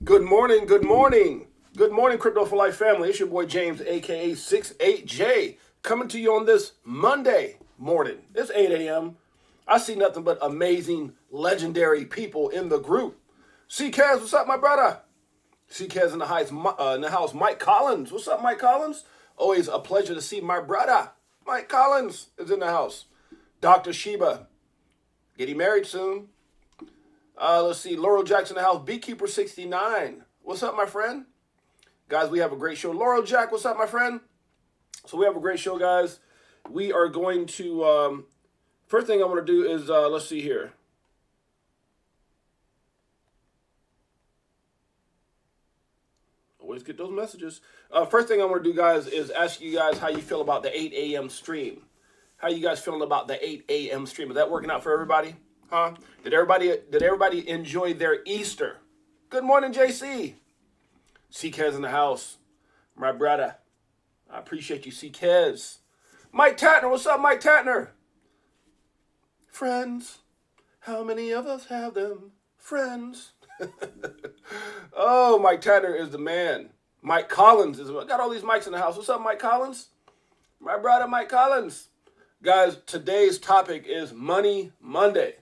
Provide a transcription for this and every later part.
Good morning, good morning. Good morning, Crypto for Life family. It's your boy James, aka 68J, coming to you on this Monday morning. It's 8 a.m. I see nothing but amazing, legendary people in the group. C-Kaz, what's up, my brother? C-Kaz in the house. Mike Collins, what's up, Mike Collins? Always a pleasure to see my brother. Mike Collins is in the house. Dr. Sheba, getting married soon. Let's see, Laurel Jackson in the house. Beekeeper69, what's up, my friend? Guys, we have a great show. Laurel Jack, what's up, my friend? So we have a great show, guys. We are going to, first thing I'm going to do is, let's see here. Always get those messages. First thing I'm going to do, guys, is ask you guys how you feel about the 8 a.m. stream. How you guys feeling about the 8 a.m. stream? Is that working out for everybody? Huh? Did everybody enjoy their Easter? Good morning, JC. C-Kez in the house. My brother. I appreciate you, C-Kez. Mike Tatner, what's up, Mike Tatner? Friends, how many of us have them? Friends. Oh, Mike Tatner is the man. Mike Collins is. Got all these mics in the house. What's up, Mike Collins? My brother, Mike Collins. Guys, today's topic is Money Monday.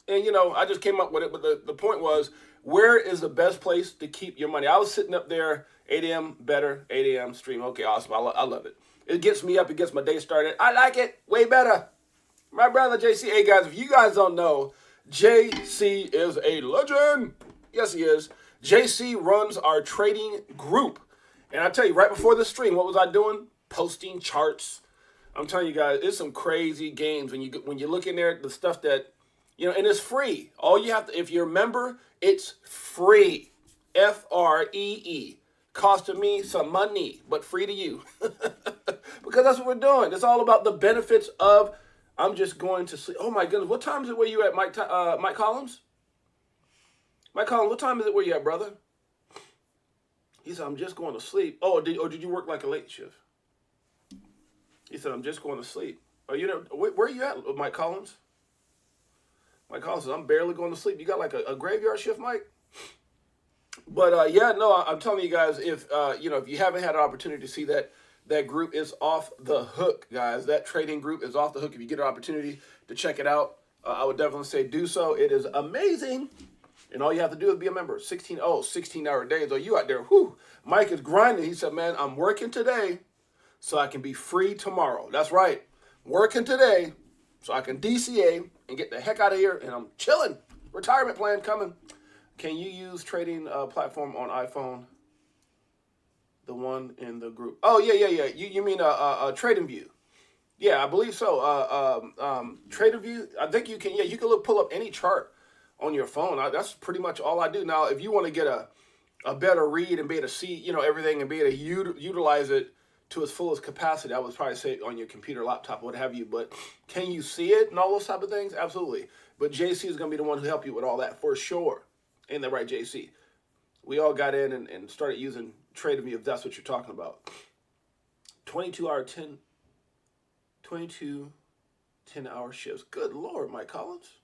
And, you know, I just came up with it, but the point was, where is the best place to keep your money? I was sitting up there, 8 a.m. better, 8 a.m. stream. Okay, awesome. I love it. It gets me up. It gets my day started. I like it. Way better. My brother, JC. Hey, guys, if you guys don't know, JC is a legend. Yes, he is. JC runs our trading group. And I tell you, right before the stream, what was I doing? Posting charts. I'm telling you guys, it's some crazy games when you look in there, the stuff that, you know, and it's free. All you have to, if you're a member, it's free. Free. Costing me some money, but free to you. Because that's what we're doing. It's all about the benefits of, I'm just going to sleep. Oh my goodness, what time is it where you at, Mike Collins? Mike Collins, what time is it where you at, brother? He said, I'm just going to sleep. Oh, did you work like a late shift? He said, I'm just going to sleep. Oh, you know, where are you at, Mike Collins? Mike Collins says, I'm barely going to sleep. You got like a graveyard shift, Mike? But yeah, no, I'm telling you guys, if if you haven't had an opportunity to see that group is off the hook, guys. That trading group is off the hook. If you get an opportunity to check it out, I would definitely say do so. It is amazing. And all you have to do is be a member. 16-hour days. Oh, you out there. Whew. Mike is grinding. He said, man, I'm working today so I can be free tomorrow. That's right. Working today so I can DCA and get the heck out of here, and I'm chilling. Retirement plan coming. Can you use trading platform on iPhone? The one in the group. Oh, yeah. You mean Trading View? Yeah, I believe so. Trading View, I think you can, you can pull up any chart on your phone. That's pretty much all I do. Now, if you want to get a better read and be able to see, everything and be able to utilize it to its fullest capacity, I would probably say on your computer, laptop, what have you. But can you see it and all those type of things? Absolutely. But JC is going to be the one who help you with all that for sure. Ain't that right, JC? We all got in and started using TradingView, if that's what you're talking about. 22 10-hour shifts. Good Lord, Mike Collins.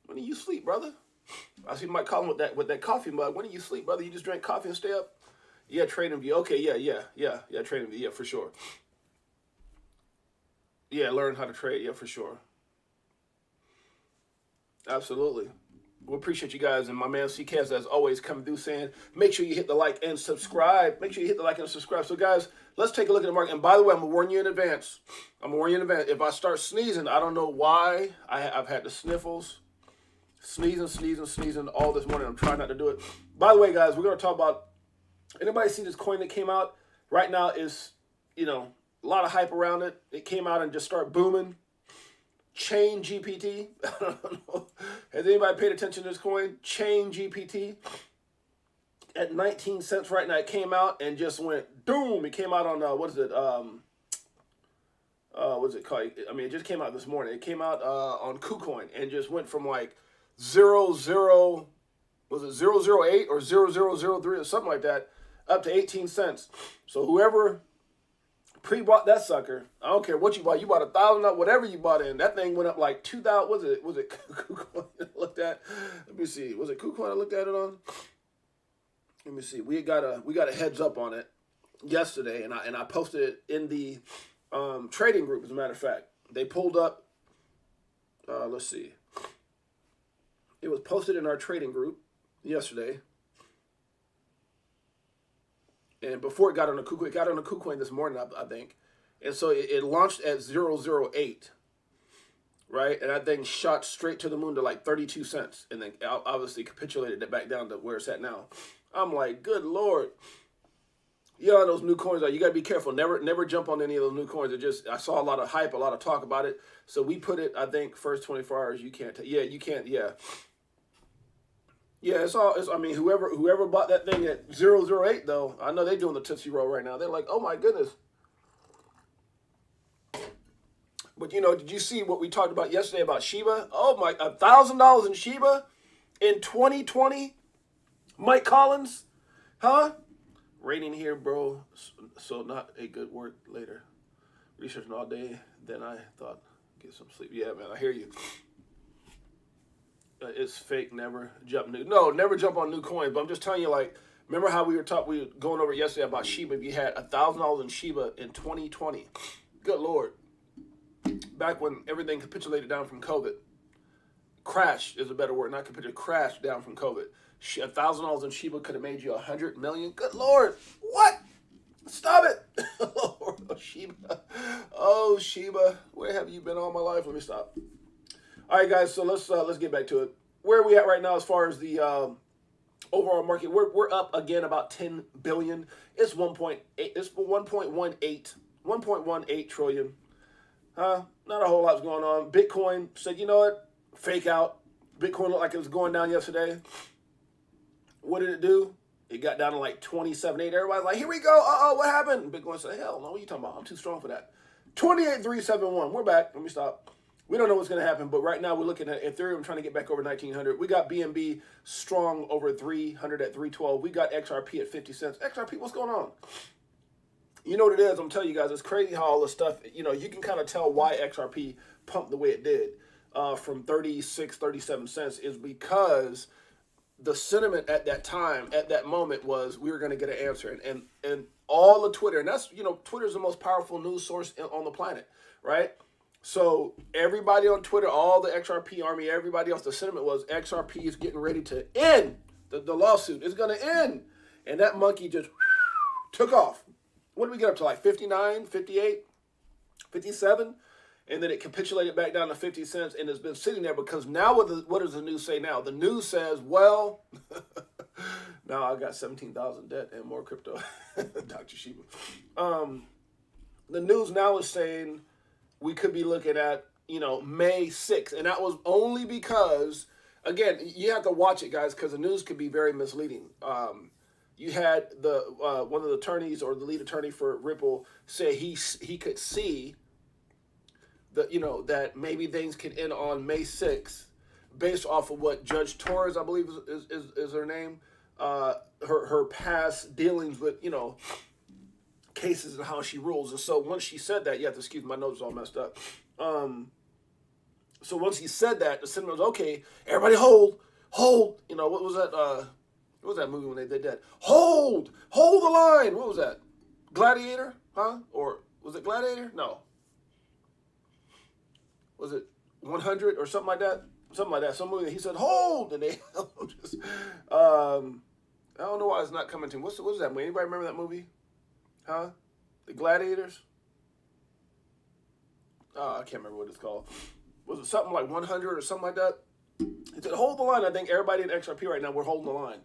When do you sleep, brother? I see Mike Collins with that coffee mug. When do you sleep, brother? You just drink coffee and stay up? Yeah, TradingView. Okay, yeah, TradingView. Yeah, for sure. Yeah, learn how to trade. Yeah, for sure. Absolutely. We appreciate you guys, and my man C-Kaz, as always, coming through saying, make sure you hit the like and subscribe. Make sure you hit the like and subscribe. So, guys, let's take a look at the market. And by the way, I'm going to warn you in advance. If I start sneezing, I don't know why. I've had the sniffles. Sneezing all this morning. I'm trying not to do it. By the way, guys, we're going to talk about, anybody see this coin that came out? Right now is, a lot of hype around it. It came out and just started booming. Chain GPT. I don't know. Has anybody paid attention to this coin? Chain GPT. At 19 cents right now. It came out and just went doom. It came out on, what's it called? I mean, it just came out this morning. It came out on KuCoin and just went from like 00, was it 008 or 0003 or something like that, up to 18 cents. So whoever pre-bought that sucker, I don't care what you bought. You bought $1,000, whatever you bought in. That thing went up like 2,000. Was it? looked at. Let me see. Was it KuCoin I looked at it on? Let me see. We got a heads up on it yesterday, and I posted it in the trading group. As a matter of fact, they pulled up. Let's see. It was posted in our trading group yesterday, and before it got on the KuCoin, it got on the KuCoin this morning, I think, and so it launched at 008. Right, and that thing shot straight to the moon to like 32 cents, and then obviously capitulated it back down to where it's at now. I'm like, good Lord. You know, those new coins are, you got to be careful. Never jump on any of those new coins. I saw a lot of hype, a lot of talk about it. So we put it, I think, first 24 hours, you can't, you can't, yeah. Yeah, I mean, whoever bought that thing at 008, though, I know they're doing the Tootsie Roll right now. They're like, oh my goodness. But, you know, did you see what we talked about yesterday about Shiba? Oh, my, $1,000 in Shiba in 2020? Mike Collins? Huh? Raining here, bro. So not a good work later. Researching all day. Then I thought, get some sleep. Yeah, man, I hear you. It's fake. Never jump never jump on new coins. But I'm just telling you, like, remember how we were going over yesterday about Shiba? If you had $1,000 in Shiba in 2020. Good Lord. Back when everything capitulated down from COVID. Crashed is a better word, not capitulated. Crashed down from COVID. $1,000 in Shiba could have made you $100 million. Good Lord, what? Stop it! Oh, Shiba, oh Shiba, where have you been all my life? Let me stop. All right, guys, so let's get back to it. Where are we at right now as far as the overall market? We're up again about 10 billion. It's 1.8. It's 1.18 trillion. Not a whole lot's going on. Bitcoin said, you know what? Fake out. Bitcoin looked like it was going down yesterday. What did it do? It got down to like 27.8. Everybody's like, here we go. Uh-oh, what happened? Bitcoin said, hell no, what are you talking about? I'm too strong for that. 28,371. We're back. Let me stop. We don't know what's going to happen, but right now we're looking at Ethereum trying to get back over 1,900. We got BNB strong over 300 at 312. We got XRP at 50 cents. XRP, what's going on? You know what it is? I'm telling you guys, it's crazy how all this stuff, you know, you can kind of tell why XRP pumped the way it did from 36, 37 cents is because the sentiment at that time, at that moment was we were going to get an answer. And all of Twitter, and that's, you know, Twitter is the most powerful news source on the planet, right? So everybody on Twitter, all the XRP army, everybody else, the sentiment was XRP is getting ready to end. The lawsuit is going to end. And that monkey just took off. What did we get up to, like 59, 58, 57? And then it capitulated back down to 50 cents and it's been sitting there because now what does the news say now? The news says, well, now I got 17,000 debt and more crypto. Dr. Shiba. The news now is saying we could be looking at, you know, May 6th. And that was only because, again, you have to watch it, guys, because the news could be very misleading. You had the one of the attorneys or the lead attorney for Ripple say he could see that, you know, that maybe things could end on May 6th based off of what Judge Torres, I believe is her name, her past dealings with, you know, cases and how she rules. And so once she said that, you have to excuse my notes all messed up. So once he said that, the cinema was okay. Everybody hold. You know, what was that? What was that movie when they did that? Hold the line. What was that? Gladiator, huh? Or was it Gladiator? No. Was it 100 or something like that? Something like that. Some movie. He said hold, and they just. I don't know why it's not coming to me. What's that movie? Anybody remember that movie? Huh? The Gladiators? Oh, I can't remember what it's called. Was it something like 100 or something like that? He said, hold the line. I think everybody in XRP right now, we're holding the line.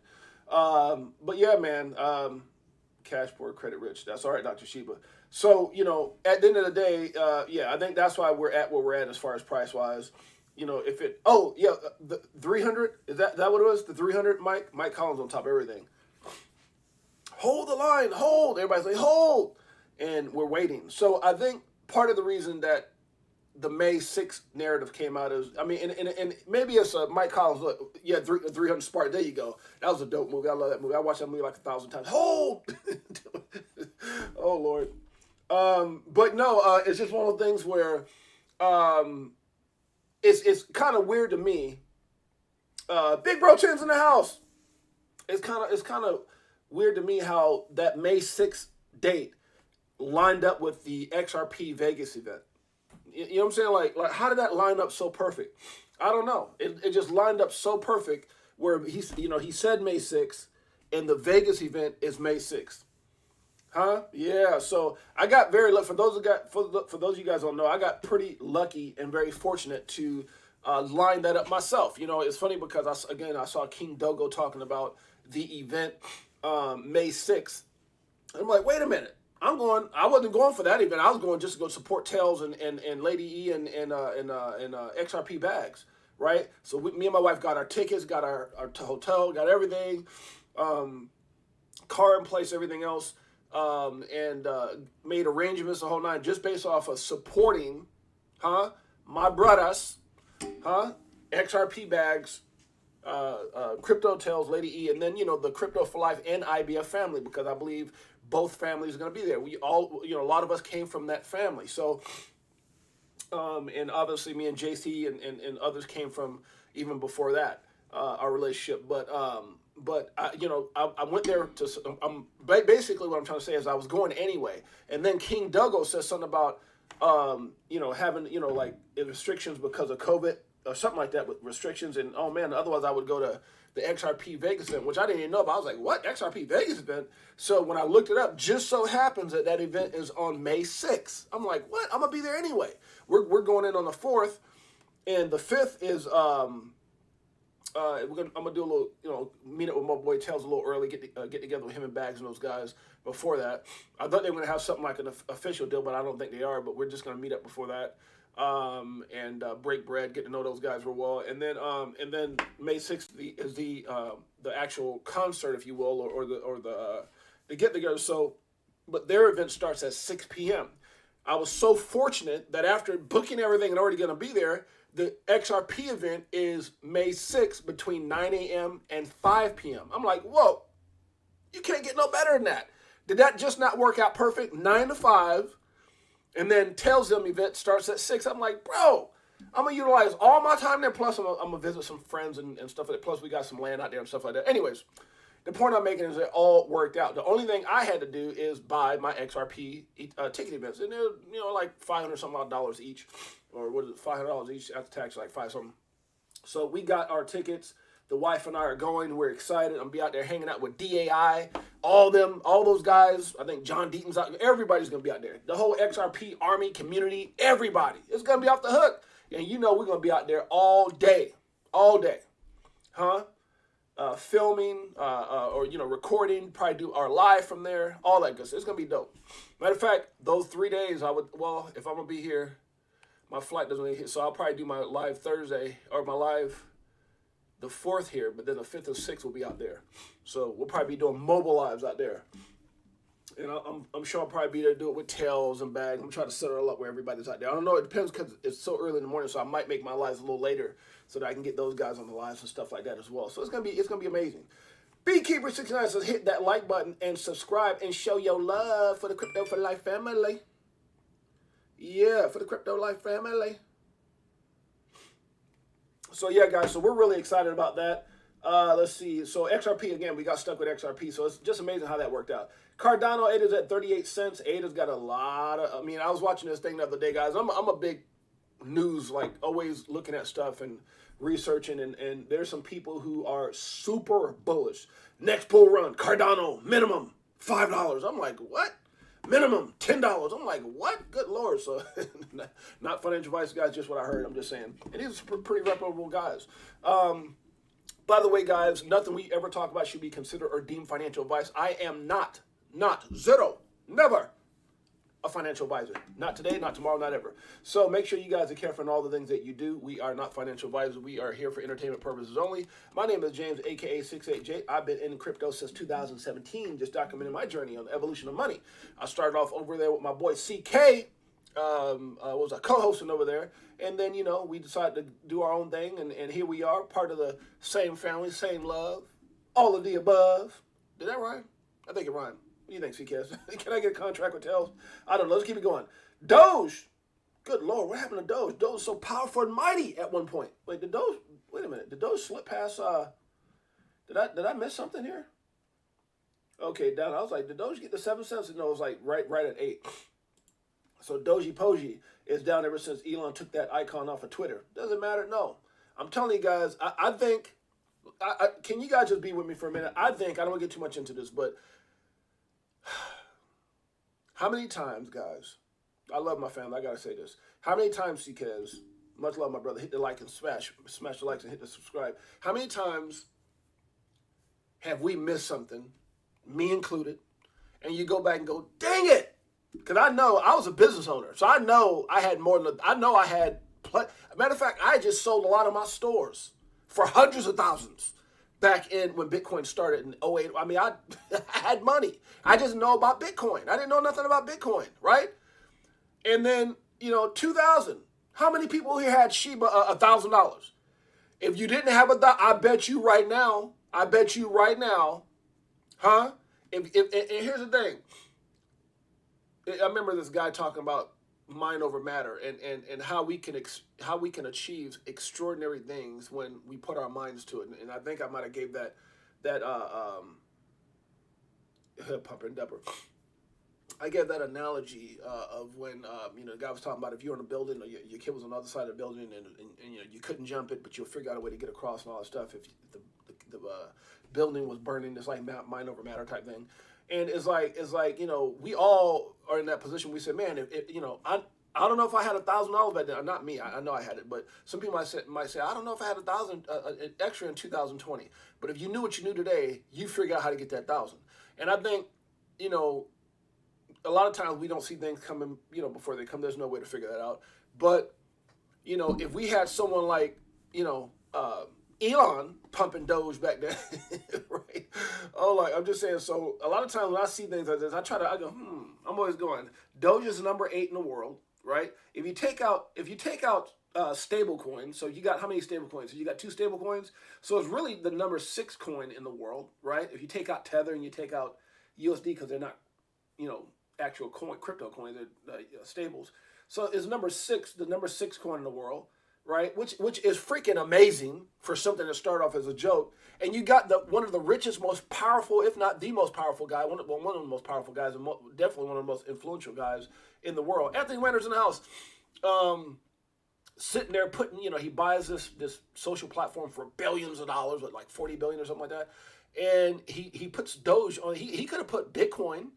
But yeah, man, cash poor, credit rich. That's all right, Dr. Shiba. So, you know, at the end of the day, yeah, I think that's why we're at where we're at as far as price-wise. You know, if it, oh, yeah, the 300, is that what it was? The 300, Mike Collins on top of everything. Hold the line, hold. Everybody's like, hold. And we're waiting. So I think part of the reason that the May 6th narrative came out is, I mean, and maybe it's Mike Collins, look, yeah, 300 Spark, there you go. That was a dope movie. I love that movie. I watched that movie like 1,000 times. Hold! Oh, Lord. But no, it's just one of those things where it's kind of weird to me Big Bro Chin's in the house. It's kind of weird to me how that May 6th date lined up with the XRP Vegas event. You know what I'm saying? Like how did that line up so perfect? I don't know. It just lined up so perfect where he said May 6th and the Vegas event is May 6th. Huh? Yeah. So I got very lucky. For those of you guys don't know, I got pretty lucky and very fortunate to line that up myself. You know, it's funny because I saw King Dogo talking about the event May 6th. I'm like, wait a minute. I wasn't going for that event. I was going just to go support Tails and Lady E and XRP bags, right? So me and my wife got our tickets, got our hotel, got everything, car in place, everything else, and made arrangements the whole nine just based off of supporting, my brothers, XRP bags, Crypto Tails, Lady E, and then the Crypto for Life and IBF family, because I believe both families are going to be there. We all, a lot of us came from that family. So, and obviously me and JC and others came from even before that, our relationship. But I went there to, basically what I'm trying to say is I was going anyway. And then King Dogo says something about, having, like restrictions because of COVID or something like that, with restrictions. And oh man, otherwise I would go to the XRP Vegas event, which I didn't even know about. I was like, what? XRP Vegas event? So when I looked it up, just so happens that event is on May 6th. I'm like, what? I'm going to be there anyway. We're going in on the 4th, and the 5th is, I'm going to do a little, meet up with my boy Tails a little early, get together with him and Bags and those guys before that. I thought they were going to have something like an official deal, but I don't think they are, but we're just going to meet up before that. And break bread, get to know those guys real well, and then May 6th is the actual concert, if you will, or the get together. So, but their event starts at 6 p.m. I was so fortunate that after booking everything and already going to be there, the XRP event is May 6th between 9 a.m. and 5 p.m. I'm like, whoa, you can't get no better than that. Did that just not work out perfect? 9 to 5. And then Tails them event starts at 6. I'm like, bro, I'm going to utilize all my time there. Plus, I'm going to visit some friends and stuff like that. Plus, we got some land out there and stuff like that. Anyways, the point I'm making is it all worked out. The only thing I had to do is buy my XRP ticket events. And they're, like $500 some odd dollars each. Or what is it, $500 each after tax, like 5 something. So we got our tickets. The wife and I are going. We're excited. I'm going to be out there hanging out with DAI. All those guys. I think John Deaton's out. Everybody's going to be out there. The whole XRP army community, everybody. It's going to be off the hook. And we're going to be out there all day. All day. Filming or, recording. Probably do our live from there. All that good stuff. It's going to be dope. Matter of fact, those 3 days, if I'm going to be here, my flight doesn't really hit. So I'll probably do my live Thursday or my live the 4th here, but then the 5th and 6th will be out there. So we'll probably be doing mobile lives out there. And I'm sure I'll probably be there to do it with Tails and Bags. I'm trying to set it all up where everybody's out there. I don't know. It depends because it's so early in the morning, so I might make my lives a little later so that I can get those guys on the lives and stuff like that as well. So it's gonna be amazing. Beekeeper69 says hit that like button and subscribe and show your love for the Crypto for Life family. Yeah, for the Crypto Life family. So yeah, guys, so we're really excited about that. Let's see. So XRP, again, we got stuck with XRP. So it's just amazing how that worked out. Cardano, ADA's at 38 cents. ADA's got a lot of, I was watching this thing the other day, guys. I'm a big news, like always looking at stuff and researching. And there's some people who are super bullish. Next bull run, Cardano, minimum $5. I'm like, what? Minimum $10. I'm like, what? Good Lord. So, not financial advice, guys, just what I heard. I'm just saying. And these are pretty reputable guys. By the way, guys, nothing we ever talk about should be considered or deemed financial advice. I am not, zero, never a financial advisor. Not today, not tomorrow, not ever. So make sure you guys are careful in all the things that you do. We are not financial advisors. We are here for entertainment purposes only. My name is James, a.k.a. 68J. I've been in crypto since 2017, just documenting my journey on the evolution of money. I started off over there with my boy CK, was a co-hosting over there. And then, we decided to do our own thing. And here we are, part of the same family, same love, all of the above. Did that rhyme? I think it rhymed. What do you think, CKS? Can I get a contract with Tails? I don't know. Let's keep it going. Doge. Good Lord, what happened to Doge? Doge was so powerful and mighty at one point. Like, the Doge, Wait a minute. Did Doge slip past? Did I miss something here? Okay, down. I was like, did Doge get the 7 cents? No, it was like right at 8. So Doji Poji is down ever since Elon took that icon off of Twitter. Doesn't matter. No, I'm telling you guys. I think. Can you guys just be with me for a minute? I think I don't want to get too much into this, but how many times, guys? I love my family. I gotta say this. How many times, CKs? Much love, my brother. Hit the like and smash the likes and hit the subscribe. How many times have we missed something, me included, and you go back and go, dang it? Because I know I was a business owner, so I know I had more than, I had, matter of fact, I just sold a lot of my stores for hundreds of thousands back in when Bitcoin started in '08. I mean, I had money. I just know about Bitcoin. I didn't know nothing about Bitcoin, right? And then, 2000, how many people here had Shiba $1,000? If you didn't have I bet you right now, huh? And here's the thing. I remember this guy talking about mind over matter and how we can achieve extraordinary things when we put our minds to it. And I think I might have gave that Pumper and Depper. I gave that analogy of when the guy was talking about if you're in a building or your kid was on the other side of the building and you couldn't jump it, but you'll figure out a way to get across and all that stuff. If the building was burning, it's like mind over matter type thing. And it's like we all are in that position. We say, man, I don't know if I had $1,000 back then. Not me. I know I had it, but some people might say I don't know if I had 1,000 extra in 2020. But if you knew what you knew today, you figure out how to get that 1,000. And I think a lot of times we don't see things coming before they come. There's no way to figure that out. But if we had someone like Elon pumping Doge back then, right? Oh, like I'm just saying. So a lot of times when I see things like this, I go, I'm always going. Doge is number 8 in the world, right? If you take out stable coins, so you got how many stable coins? So you got 2 stable coins. So it's really the number 6 coin in the world, right? If you take out Tether and you take out USD because they're not, actual crypto coins, they're stables. So it's the number 6 coin in the world. Right, which is freaking amazing for something that started off as a joke, and you got one of the richest, most powerful, if not the most powerful guy, one of the most powerful guys, and definitely one of the most influential guys in the world. Anthony Weiner's in the house, sitting there putting, he buys this social platform for billions of dollars, with like 40 billion or something like that, and he puts Doge on. He could have put Bitcoin,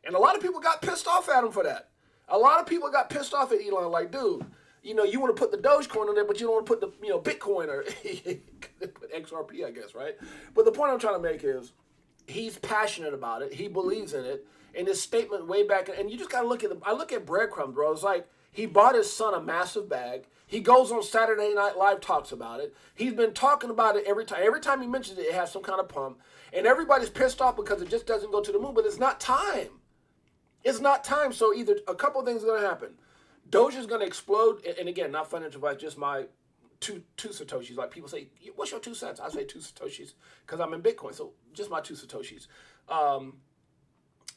and a lot of people got pissed off at him for that. A lot of people got pissed off at Elon, like, dude. You want to put the Dogecoin on there, but you don't want to put the Bitcoin or put XRP, I guess, right? But the point I'm trying to make is he's passionate about it. He believes in it. And his statement way back, and you just got to look at I look at breadcrumbs, bro. It's like he bought his son a massive bag. He goes on Saturday Night Live, talks about it. He's been talking about it every time. Every time he mentions it, it has some kind of pump. And everybody's pissed off because it just doesn't go to the moon. But it's not time. It's not time. So either a couple of things are going to happen. Doge is going to explode, and again, not financial advice, just my two Satoshis. Like people say, what's your 2 cents? I say 2 Satoshis because I'm in Bitcoin. So just my 2 Satoshis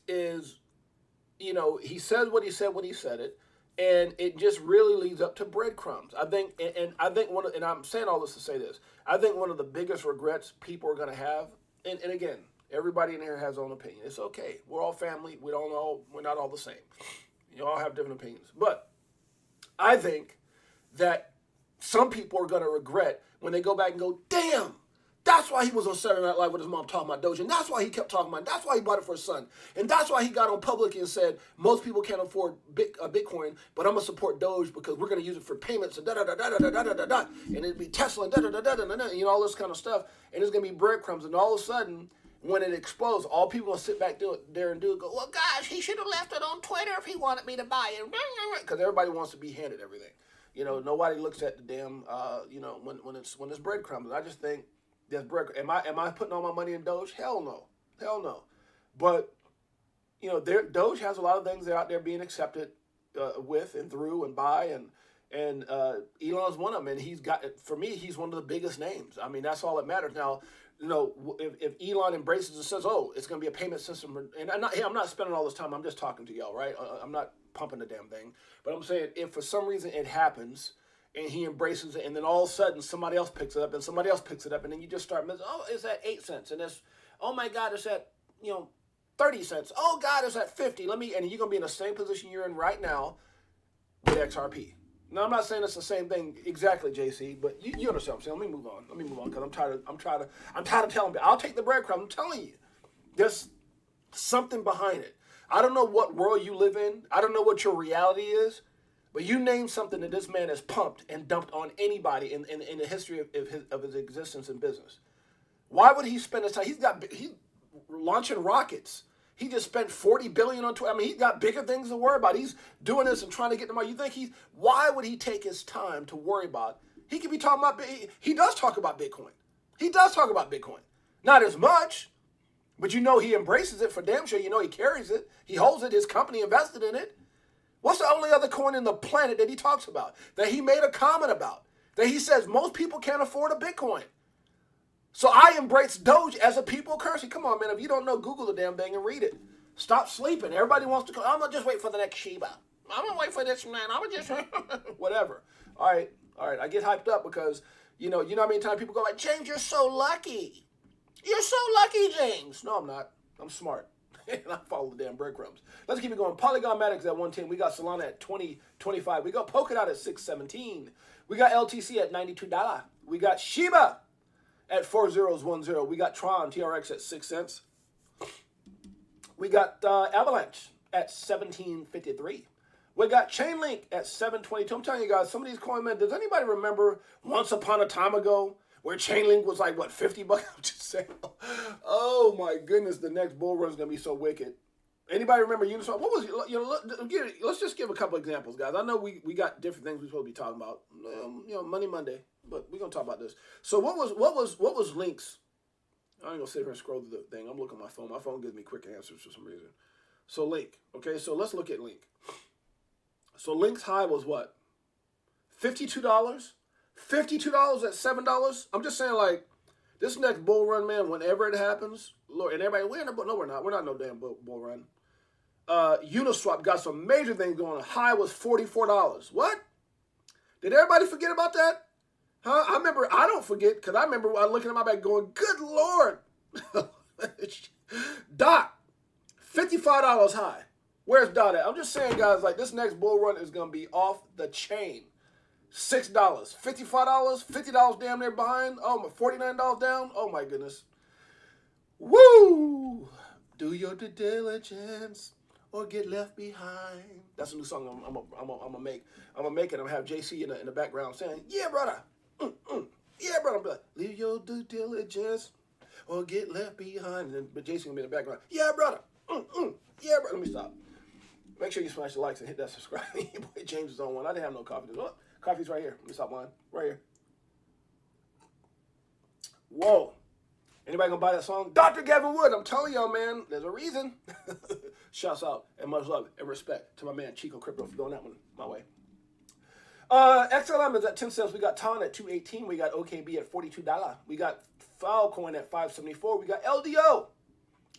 he says what he said when he said it, and it just really leads up to breadcrumbs. I think, and I'm saying all this to say this, I think one of the biggest regrets people are going to have, and again, everybody in here has their own opinion. It's okay. We're all family. We're not all the same. You all have different opinions. But I think that some people are going to regret when they go back and go, damn, that's why he was on Saturday Night Live with his mom talking about Doge, and that's why he kept talking about it. That's why he bought it for his son. And that's why he got on public and said, most people can't afford Bitcoin, but I'm going to support Doge because we're going to use it for payments and da-da-da-da-da-da-da-da-da. And it'd be Tesla and da-da-da-da-da-da-da, all this kind of stuff. And it's going to be breadcrumbs. And all of a sudden, when it explodes, all people will sit back there and go, well, gosh, he should have left it on Twitter if he wanted me to buy it. Because everybody wants to be handed everything. Nobody looks at the damn, when it's breadcrumbs. And I just think there's breadcrumbs. Am I putting all my money in Doge? Hell no. But, Doge has a lot of things that are out there being accepted with and through and by, and Elon's one of them. And for me, he's one of the biggest names. I mean, that's all that matters. Now, if Elon embraces and says, oh, it's going to be a payment system, and I'm not spending all this time, I'm just talking to y'all, right? I'm not pumping the damn thing. But I'm saying if for some reason it happens and he embraces it, and then all of a sudden somebody else picks it up, and somebody else picks it up, and then you just start missing. Oh, it's at 8 cents, and it's, oh my God, it's at 30 cents. Oh God, it's at 50. And you're gonna be in the same position you're in right now with XRP. Now I'm not saying it's the same thing exactly, JC, but you understand what I'm saying. Let me move on, because I'm tired of telling people. I'll take the breadcrumb. I'm telling you, there's something behind it. I don't know what world you live in. I don't know what your reality is. But you name something that this man has pumped and dumped on anybody in the history of his existence in business. Why would he spend his time? He's launching rockets. He just spent $40 billion on Twitter. I mean, he's got bigger things to worry about. He's doing this and trying to get them out. You think why would he take his time to worry about? He could be talking about, he does talk about Bitcoin. He does talk about Bitcoin. Not as much, but he embraces it for damn sure. He carries it. He holds it. His company invested in it. What's the only other coin in the planet that he talks about, that he made a comment about, that he says most people can't afford a Bitcoin? So I embrace Doge as a people currency. Come on, man. If you don't know, Google the damn thing and read it. Stop sleeping. Everybody wants to I'm going to just wait for the next Shiba. I'm going to wait for this, man. I'm going to just, whatever. All right. I get hyped up because, you know how many times people go like, James, you're so lucky. You're so lucky, James. No, I'm not. I'm smart. And I follow the damn breadcrumbs. Let's keep it going. Polygon Matics at 110. We got Solana at 20.25. We got Polkadot at 617. We got LTC at $92. We got Shiba at 4010. We got Tron TRX at 6 cents. We got Avalanche at 17.53. We got Chainlink at 7.22. I'm telling you guys, some of these coins, man, does anybody remember once upon a time ago where Chainlink was like, what, 50 bucks? I'm just saying. Oh my goodness, the next bull run is going to be so wicked. Anybody remember Uniswap? What was it? Let's just give a couple examples, guys. I know we got different things we're supposed to be talking about. Money Monday, but we're going to talk about this. So what was Link's? I ain't going to sit here and scroll through the thing. I'm looking at my phone. My phone gives me quick answers for some reason. So Link, okay? So let's look at Link. So Link's high was what? $52? $52 at $7? I'm just saying, like, this next bull run, man, whenever it happens, Lord, and everybody, we're not. We're not no damn bull run. Uniswap got some major things going on. High was $44. What? Did everybody forget about that? Huh? I remember, I don't forget, because I remember looking at my back going, good Lord. Dot, $55 high. Where's Dot at? I'm just saying, guys, like, this next bull run is going to be off the chain. $6, $55, $50 damn near behind. Oh, my, $49 down. Oh my goodness. Woo! Do your due diligence or get left behind. That's a new song I'm gonna make. I'm gonna make it. I'm gonna have JC in the background saying, "Yeah, brother. Yeah, brother." I'm like, leave your due diligence or get left behind. But JC gonna be in the background. Yeah, brother. Yeah, brother. Let me stop. Make sure you smash the likes and hit that subscribe. Boy, James is on one. I didn't have no coffee. Look. Coffee's right here. Let me stop lying. Right here. Whoa. Anybody gonna buy that song? Dr. Gavin Wood. I'm telling y'all, man, there's a reason. Shouts out and much love and respect to my man Chico Crypto for throwing that one my way. XLM is at 10 cents. We got TON at 218. We got OKB at $42. We got Filecoin at 574. We got LDO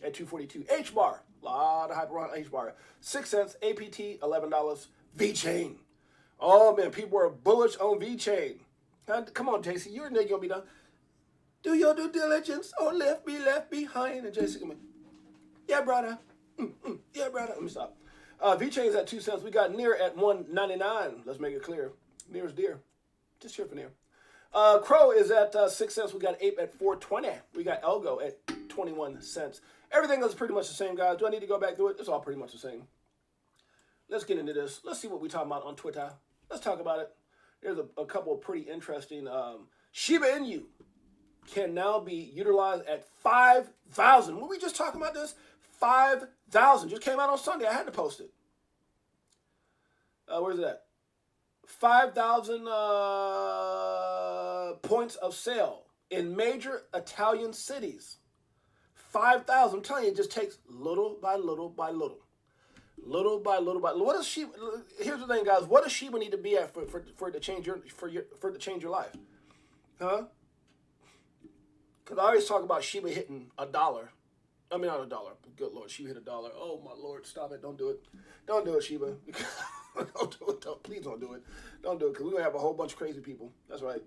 at 242. HBAR. A lot of hype around HBAR. 6 cents. APT, $11. VChain. Oh, man, people are bullish on VChain. Come on, JC, you're going to be done. Do your due diligence or be left behind. And JC, come on. Yeah, brother. Yeah, brother. Let me stop. VChain's at 2 cents. We got Near at $1.99. Let's make it clear. Near's dear. Just here for Near. Crow is at 6 cents. We got Ape at $4.20. We got Elgo at 21 cents. Everything is pretty much the same, guys. Do I need to go back through it? It's all pretty much the same. Let's get into this. Let's see what we're talking about on Twitter. Let's talk about it. There's a couple of pretty interesting. Shiba Inu can now be utilized at 5,000. Were we just talking about this? 5,000. Just came out on Sunday. I had to post it. Where's it at? 5,000 points of sale in major Italian cities. 5,000. I'm telling you, it just takes little by little by little. Little by little by little. What does Shiba? Here's the thing, guys. What does Shiba need to be at for it to change your life? Huh? Because I always talk about Shiba hitting $1. I mean, not $1. Good Lord, Shiba hit $1. Oh my Lord, stop it! Don't do it. Don't do it, Shiba. Don't do it. Please don't do it. Don't do it, because we're going to have a whole bunch of crazy people. That's right.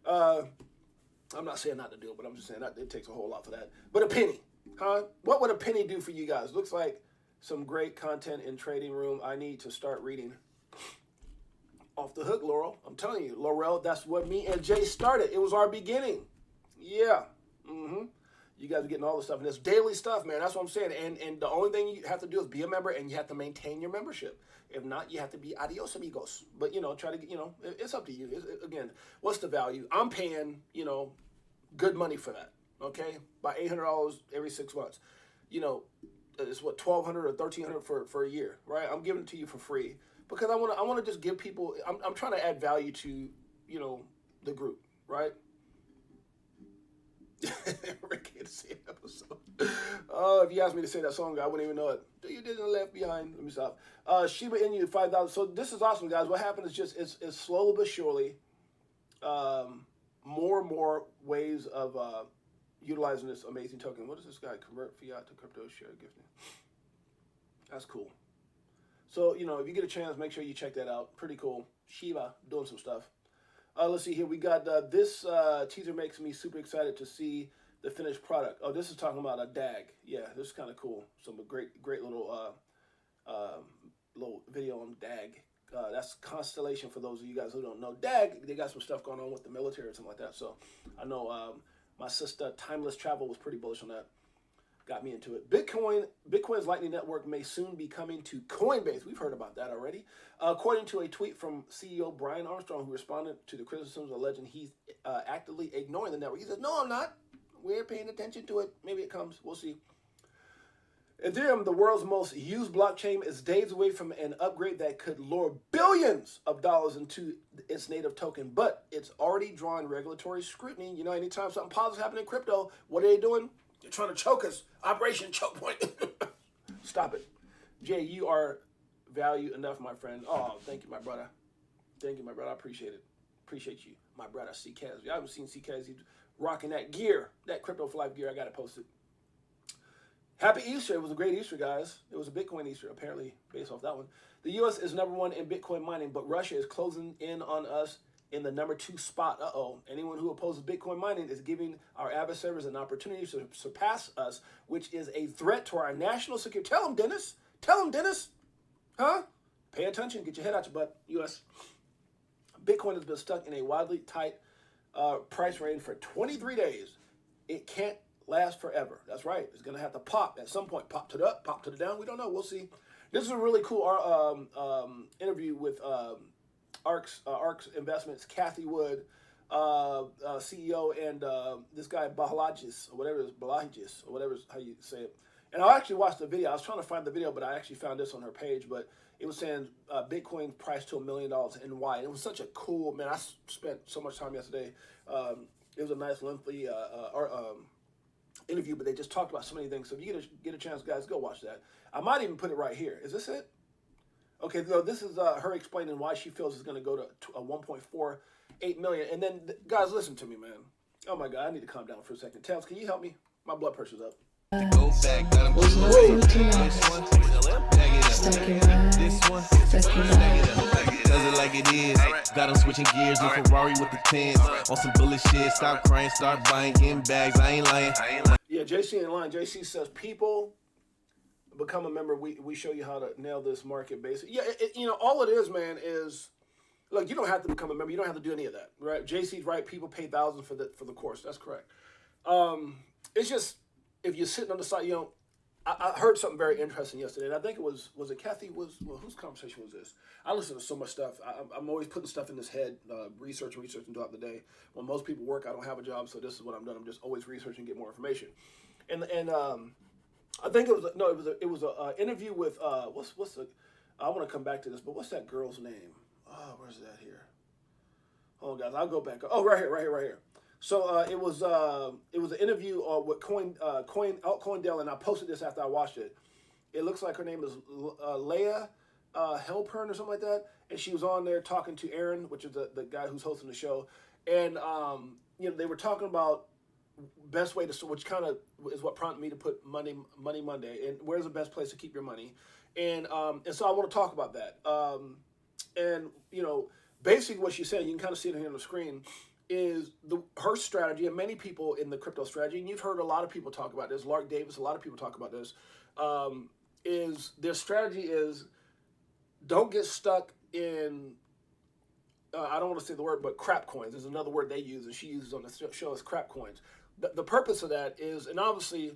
I'm not saying not to do it, but I'm just saying that it takes a whole lot for that. But a penny, huh? What would a penny do for you guys? Looks like some great content in Trading Room. I need to start reading. Off the hook, Laurel. I'm telling you, Laurel, that's what me and Jay started. It was our beginning. Yeah. You guys are getting all the stuff, and it's daily stuff, man. That's what I'm saying. And the only thing you have to do is be a member, and you have to maintain your membership. If not, you have to be adios amigos. But, try to get, it's up to you. Again, what's the value? I'm paying, good money for that, okay? About $800 every 6 months. It's what, $1,200 or $1,300 for a year, right? I'm giving it to you for free because I want to just give people. I'm trying to add value to, the group, right? Rick had to say an episode. Oh, if you asked me to say that song, I wouldn't even know it. Do you didn't left behind? Let me stop. Shiba Inu 5,000. So this is awesome, guys. What happened is just it's slowly but surely, more and more ways of utilizing this amazing token. What does this guy convert fiat to crypto share gifting? That's cool. So if you get a chance, make sure you check that out. Pretty cool. Shiba doing some stuff. Let's see here. We got this teaser makes me super excited to see the finished product. Oh, this is talking about a DAG. Yeah, this is kind of cool. Some great little little video on DAG. That's Constellation for those of you guys who don't know. DAG, they got some stuff going on with the military or something like that. So I know my sister Timeless Travel was pretty bullish on that. Got me into it. Bitcoin's Lightning Network may soon be coming to Coinbase. We've heard about that already. According to a tweet from CEO Brian Armstrong, who responded to the criticisms alleging he's actively ignoring the network. He says, no, I'm not. We're paying attention to it. Maybe it comes. We'll see. Ethereum, the world's most used blockchain, is days away from an upgrade that could lure billions of dollars into its native token, but it's already drawing regulatory scrutiny. Anytime something positive happens in crypto, what are they doing? They're trying to choke us. Operation Choke Point. Stop it. Jay, you are value enough, my friend. Oh, thank you, my brother. Thank you, my brother. I appreciate it. Appreciate you, my brother, CKaz. I haven't seen CKaz. He's rocking that gear, that Crypto for Life gear. I got to post it. Happy Easter. It was a great Easter, guys. It was a Bitcoin Easter, apparently, based off that one. The U.S. is #1 in Bitcoin mining, but Russia is closing in on us in the #2 spot. Anyone who opposes Bitcoin mining is giving our adversaries an opportunity to surpass us, which is a threat to our national security. Tell them, Dennis. Tell them, Dennis. Huh? Pay attention. Get your head out your butt, U.S. Bitcoin has been stuck in a wildly tight price range for 23 days. It can't last forever. That's right. It's going to have to pop at some point. Pop to the up, pop to the down. We don't know. We'll see. This is a really cool interview with ARX Investments, Kathy Wood, CEO, and this guy Balagis, or whatever it is, Balagis, or whatever is how you say it. And I actually watched the video. I was trying to find the video, but I actually found this on her page. But it was saying Bitcoin price to $1 million and why. And it was such a cool, man, I spent so much time yesterday. It was a nice, lengthy interview, but they just talked about so many things. So if you get a chance, guys, go watch that. I might even put it right here. Is this it? Okay, so this is her explaining why she feels it's going to go to a 1.48 million. And then, guys, listen to me, man. Oh, my God, I need to calm down for a second. Tails, can you help me? My blood pressure's up. Go back, got him this one, this one, does it like it is. Got him switching gears, new Ferrari with the tens. On some bullet shit, stop crying, start buying, getting bags. I ain't lying. Yeah, JC in line. JC says, people become a member. We show you how to nail this market basic. Yeah, all it is, man, is look. You don't have to become a member. You don't have to do any of that, right? JC's right. People pay thousands for the course. That's correct. It's just, if you're sitting on the side, I heard something very interesting yesterday, and I think it was it Kathy? Whose conversation was this? I listen to so much stuff. I'm always putting stuff in this head, researching throughout the day. When most people work, I don't have a job, so this is what I'm doing. I'm just always researching, get more information. And I think it was an interview with what's the I want to come back to this, but what's that girl's name? Oh, where's that here? Hold on, guys, I'll go back. Oh, right here. So it was an interview with Coindale, and I posted this after I watched it. It looks like her name is Leah Helpern or something like that, and she was on there talking to Aaron, which is the guy who's hosting the show, and they were talking about best way to, which kind of is what prompted me to put Money Monday, and where's the best place to keep your money. And so I want to talk about that. And basically what she said, you can kind of see it here on the screen, is her strategy, and many people in the crypto strategy, and you've heard a lot of people talk about this, Lark Davis, a lot of people talk about this, is their strategy is don't get stuck in, I don't want to say the word, but crap coins is another word they use, and she uses on the show is crap coins. The purpose of that is, and obviously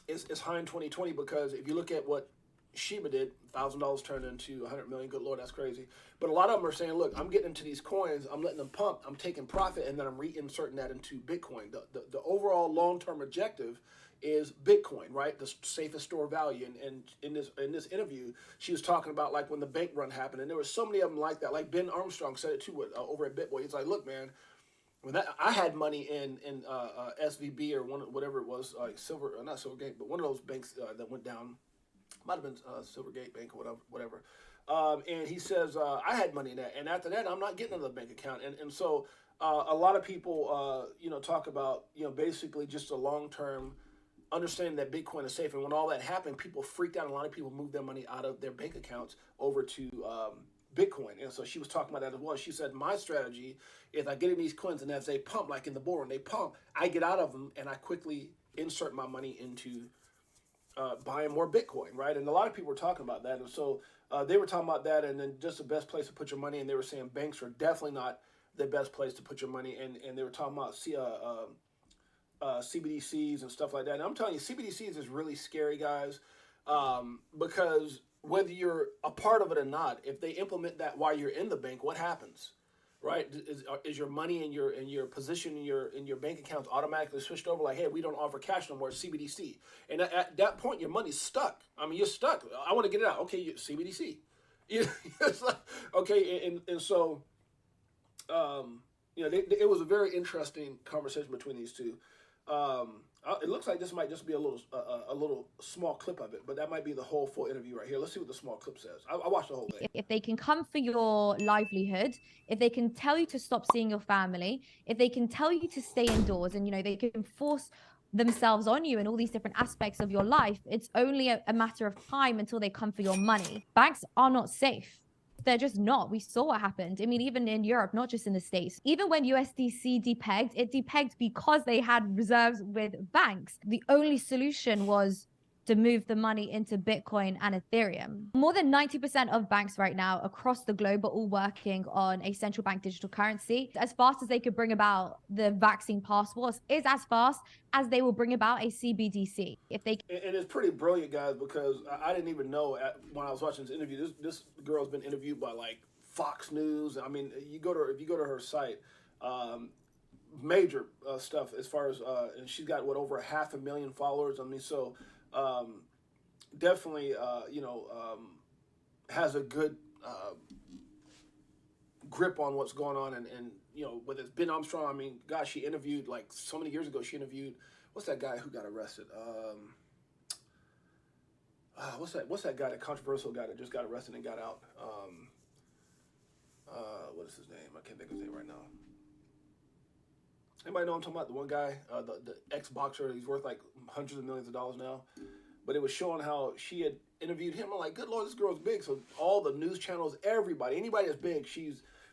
it's high in 2020 because if you look at what Shiba did, $1,000 turned into 100 million. Good Lord, that's crazy. But a lot of them are saying, look, I'm getting into these coins, I'm letting them pump, I'm taking profit, and then I'm reinserting that into Bitcoin. The overall long-term objective is Bitcoin, right? The safest store of value. And in this interview, she was talking about like when the bank run happened, and there were so many of them like that. Like Ben Armstrong said it too over at Bitboy. He's like, look, man, when I had money in SVB or whatever it was, like not Silvergate, but one of those banks that went down. Might have been Silvergate Bank or whatever. And he says, I had money in that. And after that, I'm not getting another bank account. And so a lot of people, talk about, basically just a long-term understanding that Bitcoin is safe. And when all that happened, people freaked out. A lot of people moved their money out of their bank accounts over to Bitcoin. And so she was talking about that as well. She said, my strategy is I get in these coins, and as they pump, like in the bull run, they pump, I get out of them, and I quickly insert my money into buying more Bitcoin, right? And a lot of people were talking about that. And so they were talking about that, and then just the best place to put your money. And they were saying banks are definitely not the best place to put your money. And they were talking about CBDCs and stuff like that. And I'm telling you, CBDCs is really scary, guys, because whether you're a part of it or not, if they implement that while you're in the bank, what happens? Right? Is your money and your position in your bank accounts automatically switched over? Like, hey, we don't offer cash no more, it's CBDC. And at that point, your money's stuck. I mean, you're stuck. I want to get it out. Okay, CBDC. It's like, okay, and so, it was a very interesting conversation between these two. It looks like this might just be a little small clip of it, but that might be the whole full interview right here. Let's see what the small clip says. I watched the whole thing. If they can come for your livelihood, if they can tell you to stop seeing your family, if they can tell you to stay indoors, and they can force themselves on you in all these different aspects of your life, it's only a matter of time until they come for your money. Banks are not safe. They're just not. We saw what happened. I mean, even in Europe, not just in the States. Even when USDC depegged, it depegged because they had reserves with banks. The only solution was to move the money into Bitcoin and Ethereum. More than 90% of banks right now across the globe are all working on a central bank digital currency. As fast as they could bring about the vaccine passports is as fast as they will bring about a CBDC. If they and it's pretty brilliant, guys, because I didn't even know when I was watching this interview. This girl's been interviewed by like Fox News. I mean, if you go to her site, major stuff as far as and she's got over 500,000 followers. I mean, so. Definitely, has a good grip on what's going on, and whether it's Ben Armstrong. I mean, gosh, she interviewed like so many years ago. She interviewed what's that guy who got arrested? What's that guy? The controversial guy that just got arrested and got out. What is his name? I can't think of his name right now. Anybody know what I'm talking about? The one guy, the ex-boxer, he's worth like hundreds of millions of dollars now. But it was showing how she had interviewed him. I'm like, good Lord, this girl's big. So all the news channels, anybody that's big,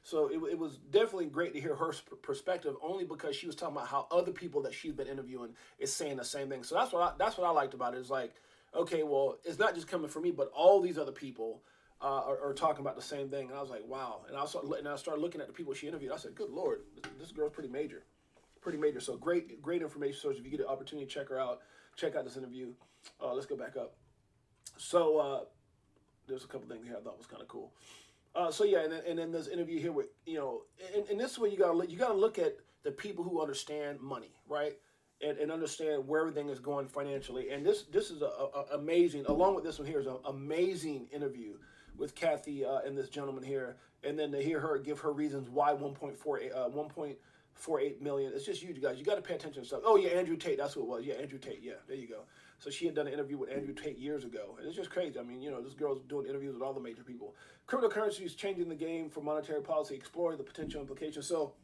so it was definitely great to hear her perspective, only because she was talking about how other people that she's been interviewing is saying the same thing. So that's what I liked about it. It's like, okay, well, it's not just coming from me, but all these other people are talking about the same thing. And I was like, wow. And I started looking at the people she interviewed. I said, good Lord, this girl's pretty major. So great information source. If you get an opportunity to check her out, check out this interview. Let's go back up. So there's a couple things here I thought was kind of cool. So yeah, and then this interview here with and this is where you gotta look at the people who understand money, right? And understand where everything is going financially. And this is a amazing. Along with this one here is an amazing interview with Kathy and this gentleman here, and then to hear her give her reasons why 1.48 million. It's just huge, guys. You got to pay attention to stuff. Oh yeah, Andrew Tate. That's who it was. Yeah, Andrew Tate. Yeah, there you go. So she had done an interview with Andrew Tate years ago, and it's just crazy. I mean, this girl's doing interviews with all the major people. Cryptocurrency is changing the game for monetary policy, exploring the potential implications. So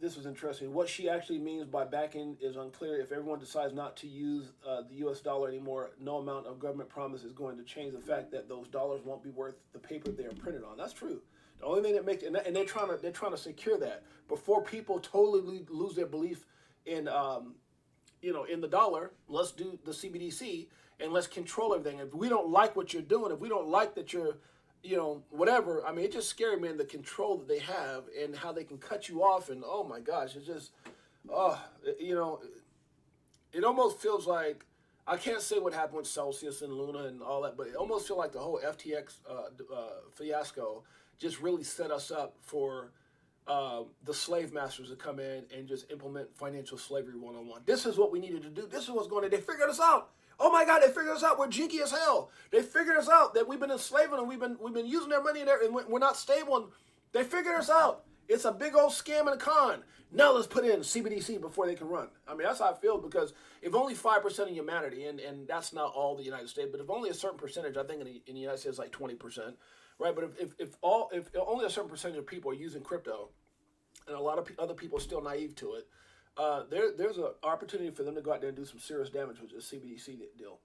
this was interesting. What she actually means by backing is unclear. If everyone decides not to use the U.S. dollar anymore, no amount of government promise is going to change the fact that those dollars won't be worth the paper they are printed on. That's true. The only thing that makes and they're trying to secure that before people totally lose their belief in in the dollar. Let's do the CBDC and let's control everything. If we don't like what you're doing, if we don't like that you're whatever. I mean, it's just scary, man, the control that they have and how they can cut you off. And, oh, my gosh, it's just, it almost feels like, I can't say what happened with Celsius and Luna and all that, but it almost feels like the whole FTX fiasco just really set us up for the slave masters to come in and just implement financial slavery one-on-one. This is what we needed to do. This is what's going on. They figured us out. Oh my God, they figured us out. We're jinky as hell. They figured us out that we've been enslaving them. We've been using their money and we're not stable. And they figured us out. It's a big old scam and a con. Now let's put in CBDC before they can run. I mean, that's how I feel, because if only 5% of humanity, and that's not all the United States, but if only a certain percentage, I think in the United States, like 20%, right? But if only a certain percentage of people are using crypto, and a lot of other people are still naive to it, there's an opportunity for them to go out there and do some serious damage with this CBDC deal.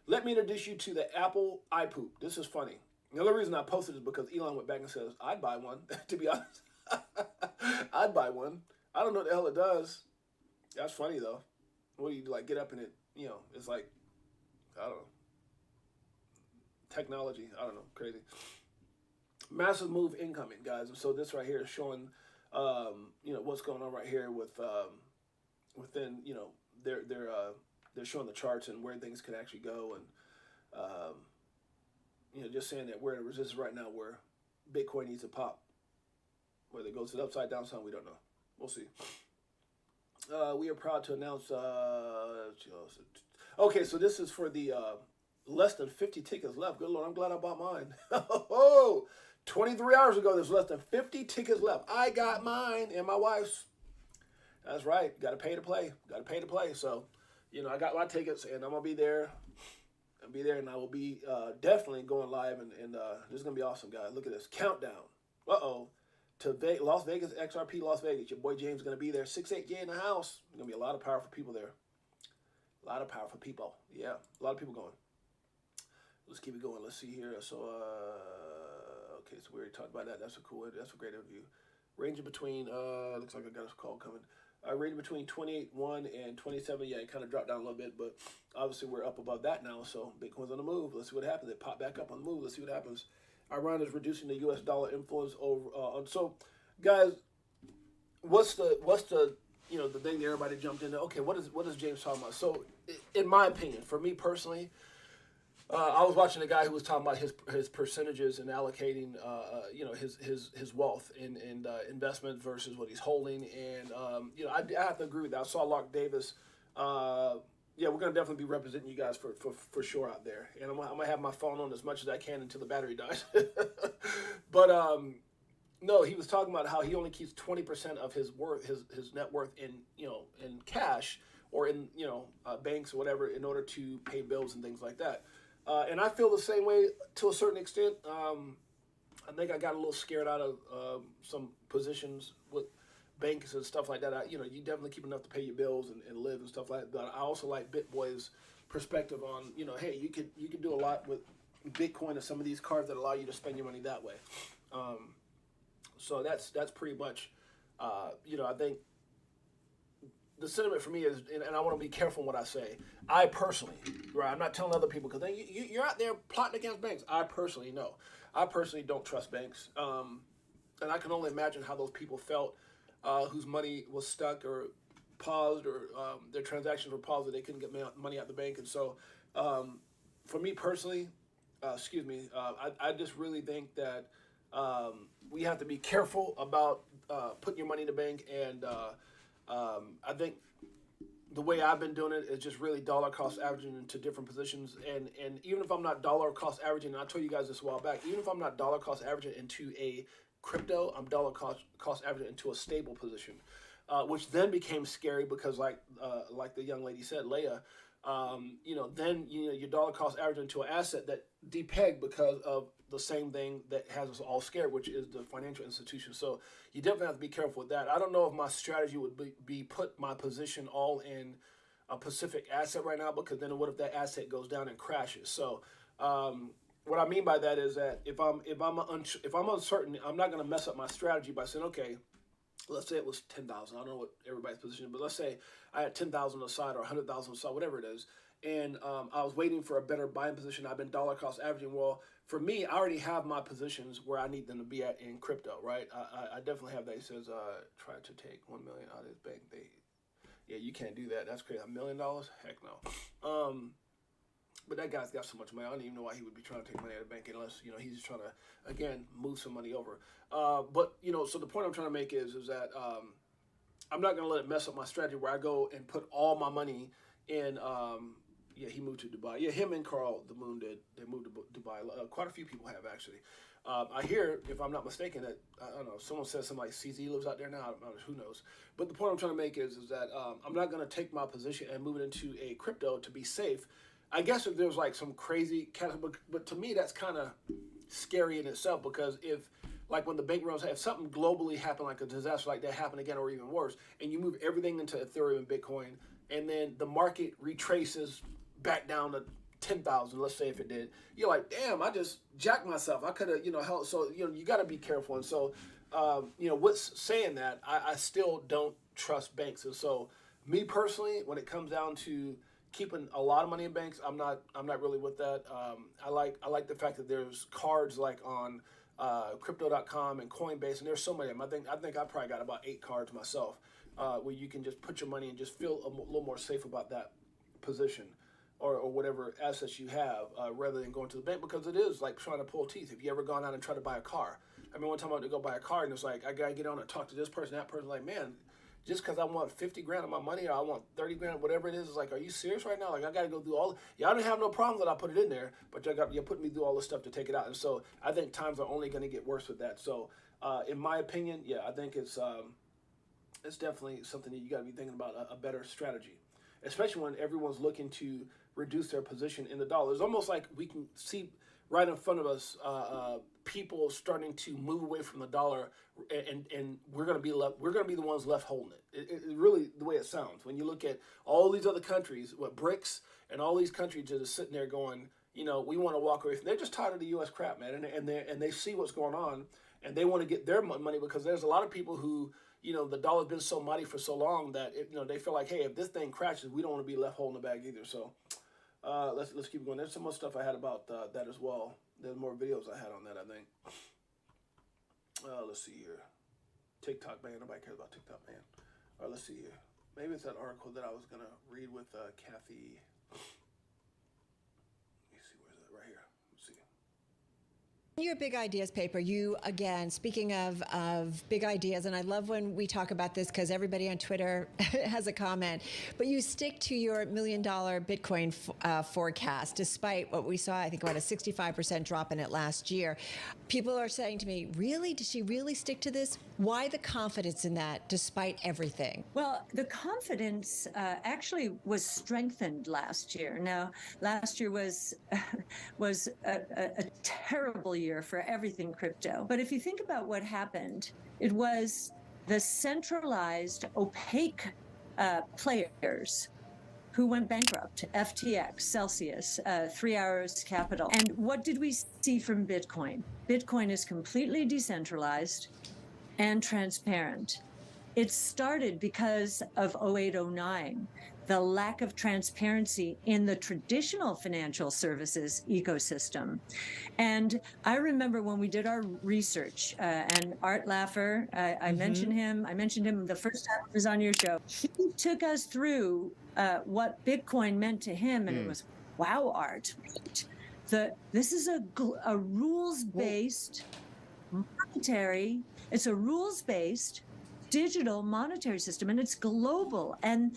Let me introduce you to the Apple iPoop. This is funny. The only reason I posted is because Elon went back and says, I'd buy one, to be honest. I'd buy one. I don't know what the hell it does. That's funny, though. What do you, like, get up in it? It's like, I don't know. Technology. I don't know. Crazy. Massive move incoming, guys. And so this right here is showing, what's going on right here with, within, they're showing the charts and where things could actually go. And, just saying that we're in a resistance right now where Bitcoin needs to pop. Whether it goes to the upside down side, we don't know. We'll see. We are proud to announce, okay, so this is for the less than 50 tickets left. Good Lord, I'm glad I bought mine. 23 hours ago, there's less than 50 tickets left. I got mine and my wife's. That's right. Got to pay to play. Got to pay to play. So, I got my tickets, and I'm going to be there. I'll be there, and I will be definitely going live, and this is going to be awesome, guys. Look at this. Countdown. To Las Vegas, XRP Las Vegas. Your boy James is going to be there. 6'8" in the house. There's going to be a lot of powerful people there. A lot of powerful people. Yeah, a lot of people going. Let's keep it going. Let's see here. So, okay, so we already talked about that. That's a great interview. Ranging between, looks like I got a call coming. Ranging between 28.1 and 27. Yeah, it kind of dropped down a little bit, but obviously we're up above that now. So Bitcoin's on the move. Let's see what happens. It popped back up on the move. Let's see what happens. Iran is reducing the U.S. dollar influence over. So, guys, what's the the thing that everybody jumped into? Okay, what is James talking about? So, in my opinion, for me personally, I was watching a guy who was talking about his percentages and allocating, his wealth in investment versus what he's holding, and I have to agree with that. I saw Lark Davis. Yeah, we're gonna definitely be representing you guys for sure out there, and I'm gonna have my phone on as much as I can until the battery dies. But no, he was talking about how he only keeps 20% of his net worth in in cash or in banks or whatever in order to pay bills and things like that. And I feel the same way to a certain extent. I think I got a little scared out of some positions with banks and stuff like that. You definitely keep enough to pay your bills and live and stuff like that. But I also like BitBoy's perspective on, hey, you could do a lot with Bitcoin and some of these cards that allow you to spend your money that way. So that's pretty much, I think the sentiment for me is, and I want to be careful in what I say. I personally, right, I'm not telling other people, because you're out there plotting against banks. I personally know. I personally don't trust banks. And I can only imagine how those people felt whose money was stuck or paused, or their transactions were paused, or they couldn't get money out the bank. And so for me personally, I just really think that we have to be careful about putting your money in the bank. And I think the way I've been doing it is just really dollar cost averaging into different positions. And even if I'm not dollar cost averaging, and I told you guys this a while back, even if I'm not dollar cost averaging into a crypto, I'm dollar cost averaging into a stable position, which then became scary because like the young lady said, Leia, then your dollar cost average into an asset that depegged because of the same thing that has us all scared, which is the financial institution. So you definitely have to be careful with that. I don't know if my strategy would be put my position all in a Pacific asset right now, because then what if that asset goes down and crashes? So what I mean by that is that if I'm uncertain, I'm not going to mess up my strategy by saying, okay, let's say it was 10,000. I don't know what everybody's position is, but let's say I had 10,000 on the side or 100,000 on the side, whatever it is, and I was waiting for a better buying position. I've been dollar cost averaging. Well, for me, I already have my positions where I need them to be at in crypto, right? I definitely have that. He says, try to take 1 million out of his bank. Yeah, you can't do that. That's crazy. $1 million? Heck no. But that guy's got so much money. I don't even know why he would be trying to take money out of the bank unless, he's just trying to, again, move some money over. But so the point I'm trying to make is that I'm not going to let it mess up my strategy where I go and put all my money in, he moved to Dubai. Yeah, him and Carl the Moon did. They moved to Dubai. Quite a few people have, actually. I hear, if I'm not mistaken, that, I don't know, someone says something like CZ lives out there now. I don't know, who knows? But the point I'm trying to make is that I'm not going to take my position and move it into a crypto to be safe. I guess if there's like some crazy, but to me that's kind of scary in itself, because if, like when the bank runs, if something globally happened, like a disaster like that happened again, or even worse, and you move everything into Ethereum and Bitcoin, and then the market retraces back down to 10,000, let's say if it did, you're like, damn, I just jacked myself. I could have, held. So, you got to be careful. And so, what's saying that, I still don't trust banks. And so, me personally, when it comes down to keeping a lot of money in banks, I'm not really with that. I like the fact that there's cards like on crypto.com and Coinbase, and there's so many of them. I think I probably got about 8 cards myself, where you can just put your money and just feel a little more safe about that position or whatever assets you have, rather than going to the bank, because it is like trying to pull teeth. Have you ever gone out and tried to buy a car? I mean, one time I went to go buy a car, and it's like I gotta get on and talk to this person, that person. Like, man, just because I want 50 grand of my money, or I want 30 grand, whatever it is, it's like, are you serious right now? Like, I got to go through all. Yeah, I don't have no problem that I put it in there, but you're putting me through all this stuff to take it out. And so I think times are only going to get worse with that. So, in my opinion, yeah, I think it's definitely something that you got to be thinking about, a better strategy, especially when everyone's looking to reduce their position in the dollar. It's almost like we can see right in front of us people starting to move away from the dollar, and we're going to be the ones left holding it. It really, the way it sounds, when you look at all these other countries, BRICS, and all these countries just sitting there going, we want to walk away from. They're just tired of the U.S. crap, man, and they see what's going on, and they want to get their money, because there's a lot of people who, the dollar's been so mighty for so long that they feel like, hey, if this thing crashes, we don't want to be left holding the bag either. So let's keep going. There's some more stuff I had about that as well. There's more videos I had on that, I think. Let's see here. TikTok ban. Nobody cares about TikTok ban. All right, let's see here. Maybe it's that article that I was going to read with Kathy. Let me see. Where's that? Right here. Let's see. Your big ideas paper, you, again, speaking of big ideas, and I love when we talk about this because everybody on Twitter has a comment, but you stick to your $1 million Bitcoin forecast, despite what we saw, I think about a 65% drop in it last year. People are saying to me, really? Did she really stick to this? Why the confidence in that, despite everything? Well, the confidence actually was strengthened last year. Now, last year was a terrible year for everything crypto. But if you think about what happened, it was the centralized, opaque players who went bankrupt: FTX, Celsius, 3 Hours Capital. And what did we see from Bitcoin? Bitcoin is completely decentralized and transparent. It started because of 0809, the lack of transparency in the traditional financial services ecosystem. And I remember when we did our research, and Art Laffer, I mentioned him the first time he was on your show. He took us through what Bitcoin meant to him, and it was, wow, Art. This is a rules-based monetary, it's a rules-based digital monetary system, and it's global, and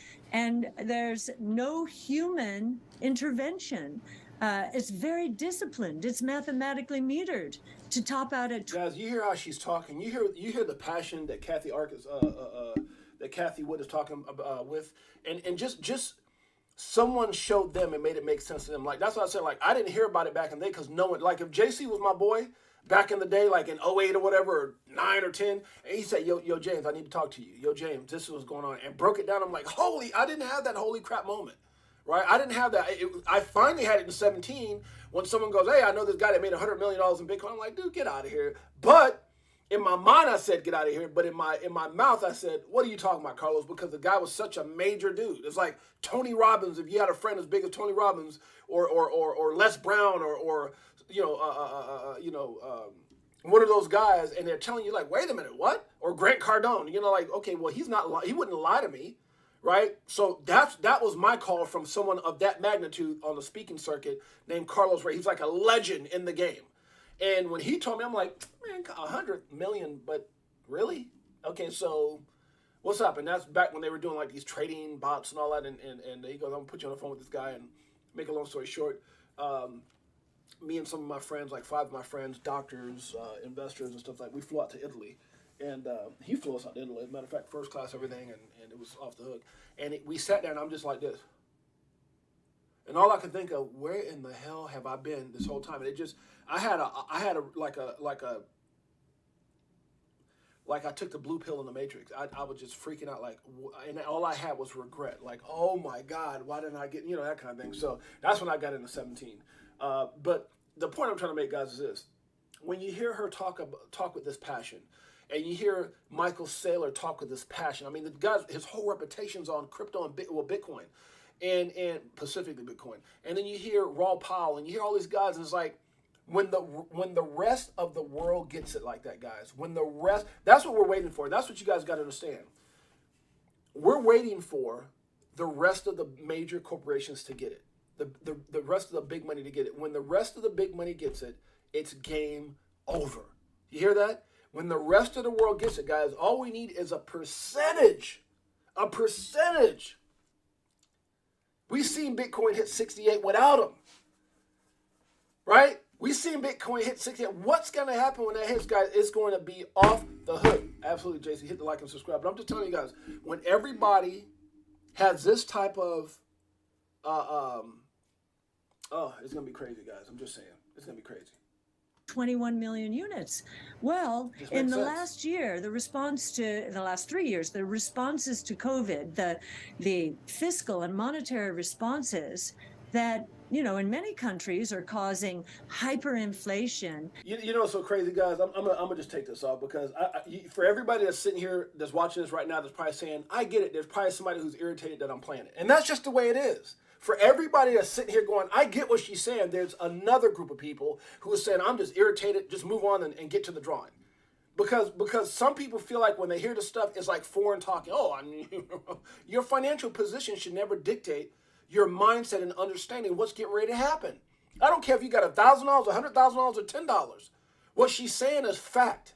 there's no human intervention. It's very disciplined. It's mathematically metered to top out at. Guys, you hear how she's talking. You hear the passion that Kathy Wood is talking with, and just someone showed them and made it make sense to them. Like, that's what I said. Like, I didn't hear about it back in the day because no one, like, if JC was my boy back in the day, like in '08 or whatever, or 9 or 10, and he said, yo, James, I need to talk to you. Yo, James, this is what's going on. And broke it down. I'm like, I didn't have that holy crap moment, right? I didn't have that. I finally had it in 17 when someone goes, hey, I know this guy that made $100 million in Bitcoin. I'm like, dude, get out of here. But in my mind, I said, get out of here. But in my mouth, I said, what are you talking about, Carlos? Because the guy was such a major dude. It's like Tony Robbins. If you had a friend as big as Tony Robbins, or Les Brown, or one of those guys, and they're telling you like, wait a minute, what? Or Grant Cardone, like, okay, well, he wouldn't lie to me, right? So that was my call from someone of that magnitude on the speaking circuit named Carlos Ray. He's like a legend in the game. And when he told me, I'm like, man, 100 million, but really? Okay, so what's up? And that's back when they were doing like these trading bots and all that. And he goes, I'm gonna put you on the phone with this guy. And make a long story short, me and some of my friends, like 5 of my friends, doctors, investors and stuff, like we flew out to Italy. And he flew us out to Italy. As a matter of fact, first class, everything, and it was off the hook. And we sat there, and I'm just like this. And all I could think of, where in the hell have I been this whole time? And it just, I took the blue pill in the Matrix. I was just freaking out, like, and all I had was regret. Like, oh my God, why didn't I get, that kind of thing. So that's when I got into 17. But the point I'm trying to make, guys, is this. When you hear her talk with this passion, and you hear Michael Saylor talk with this passion, I mean, the guy, his whole reputation's on crypto and Bitcoin, and specifically Bitcoin. And then you hear Raw Powell, and you hear all these guys, and it's like, when the rest of the world gets it like that, guys, that's what we're waiting for. That's what you guys got to understand. We're waiting for the rest of the major corporations to get it, the rest of the big money to get it. When the rest of the big money gets it, it's game over. You hear that? When the rest of the world gets it, guys, all we need is a percentage. A percentage. We've seen Bitcoin hit 68 without them. Right? We've seen Bitcoin hit 68. What's going to happen when that hits, guys? It's going to be off the hook. Absolutely, JC. Hit the like and subscribe. But I'm just telling you guys, when everybody has this type of, it's going to be crazy, guys. I'm just saying. It's going to be crazy. 21 million units. Well, in the last year, the last 3 years, the responses to COVID, the fiscal and monetary responses that, in many countries are causing hyperinflation. You know what's so crazy, guys? I'm gonna just take this off because for everybody that's sitting here, that's watching this right now, that's probably saying, I get it. There's probably somebody who's irritated that I'm playing it. And that's just the way it is. For everybody that's sitting here going, I get what she's saying, there's another group of people who are saying, I'm just irritated, just move on and get to the drawing. Because some people feel like when they hear this stuff, it's like foreign talking. Your financial position should never dictate your mindset and understanding what's getting ready to happen. I don't care if you got $1,000, $100,000, or $10. What she's saying is fact.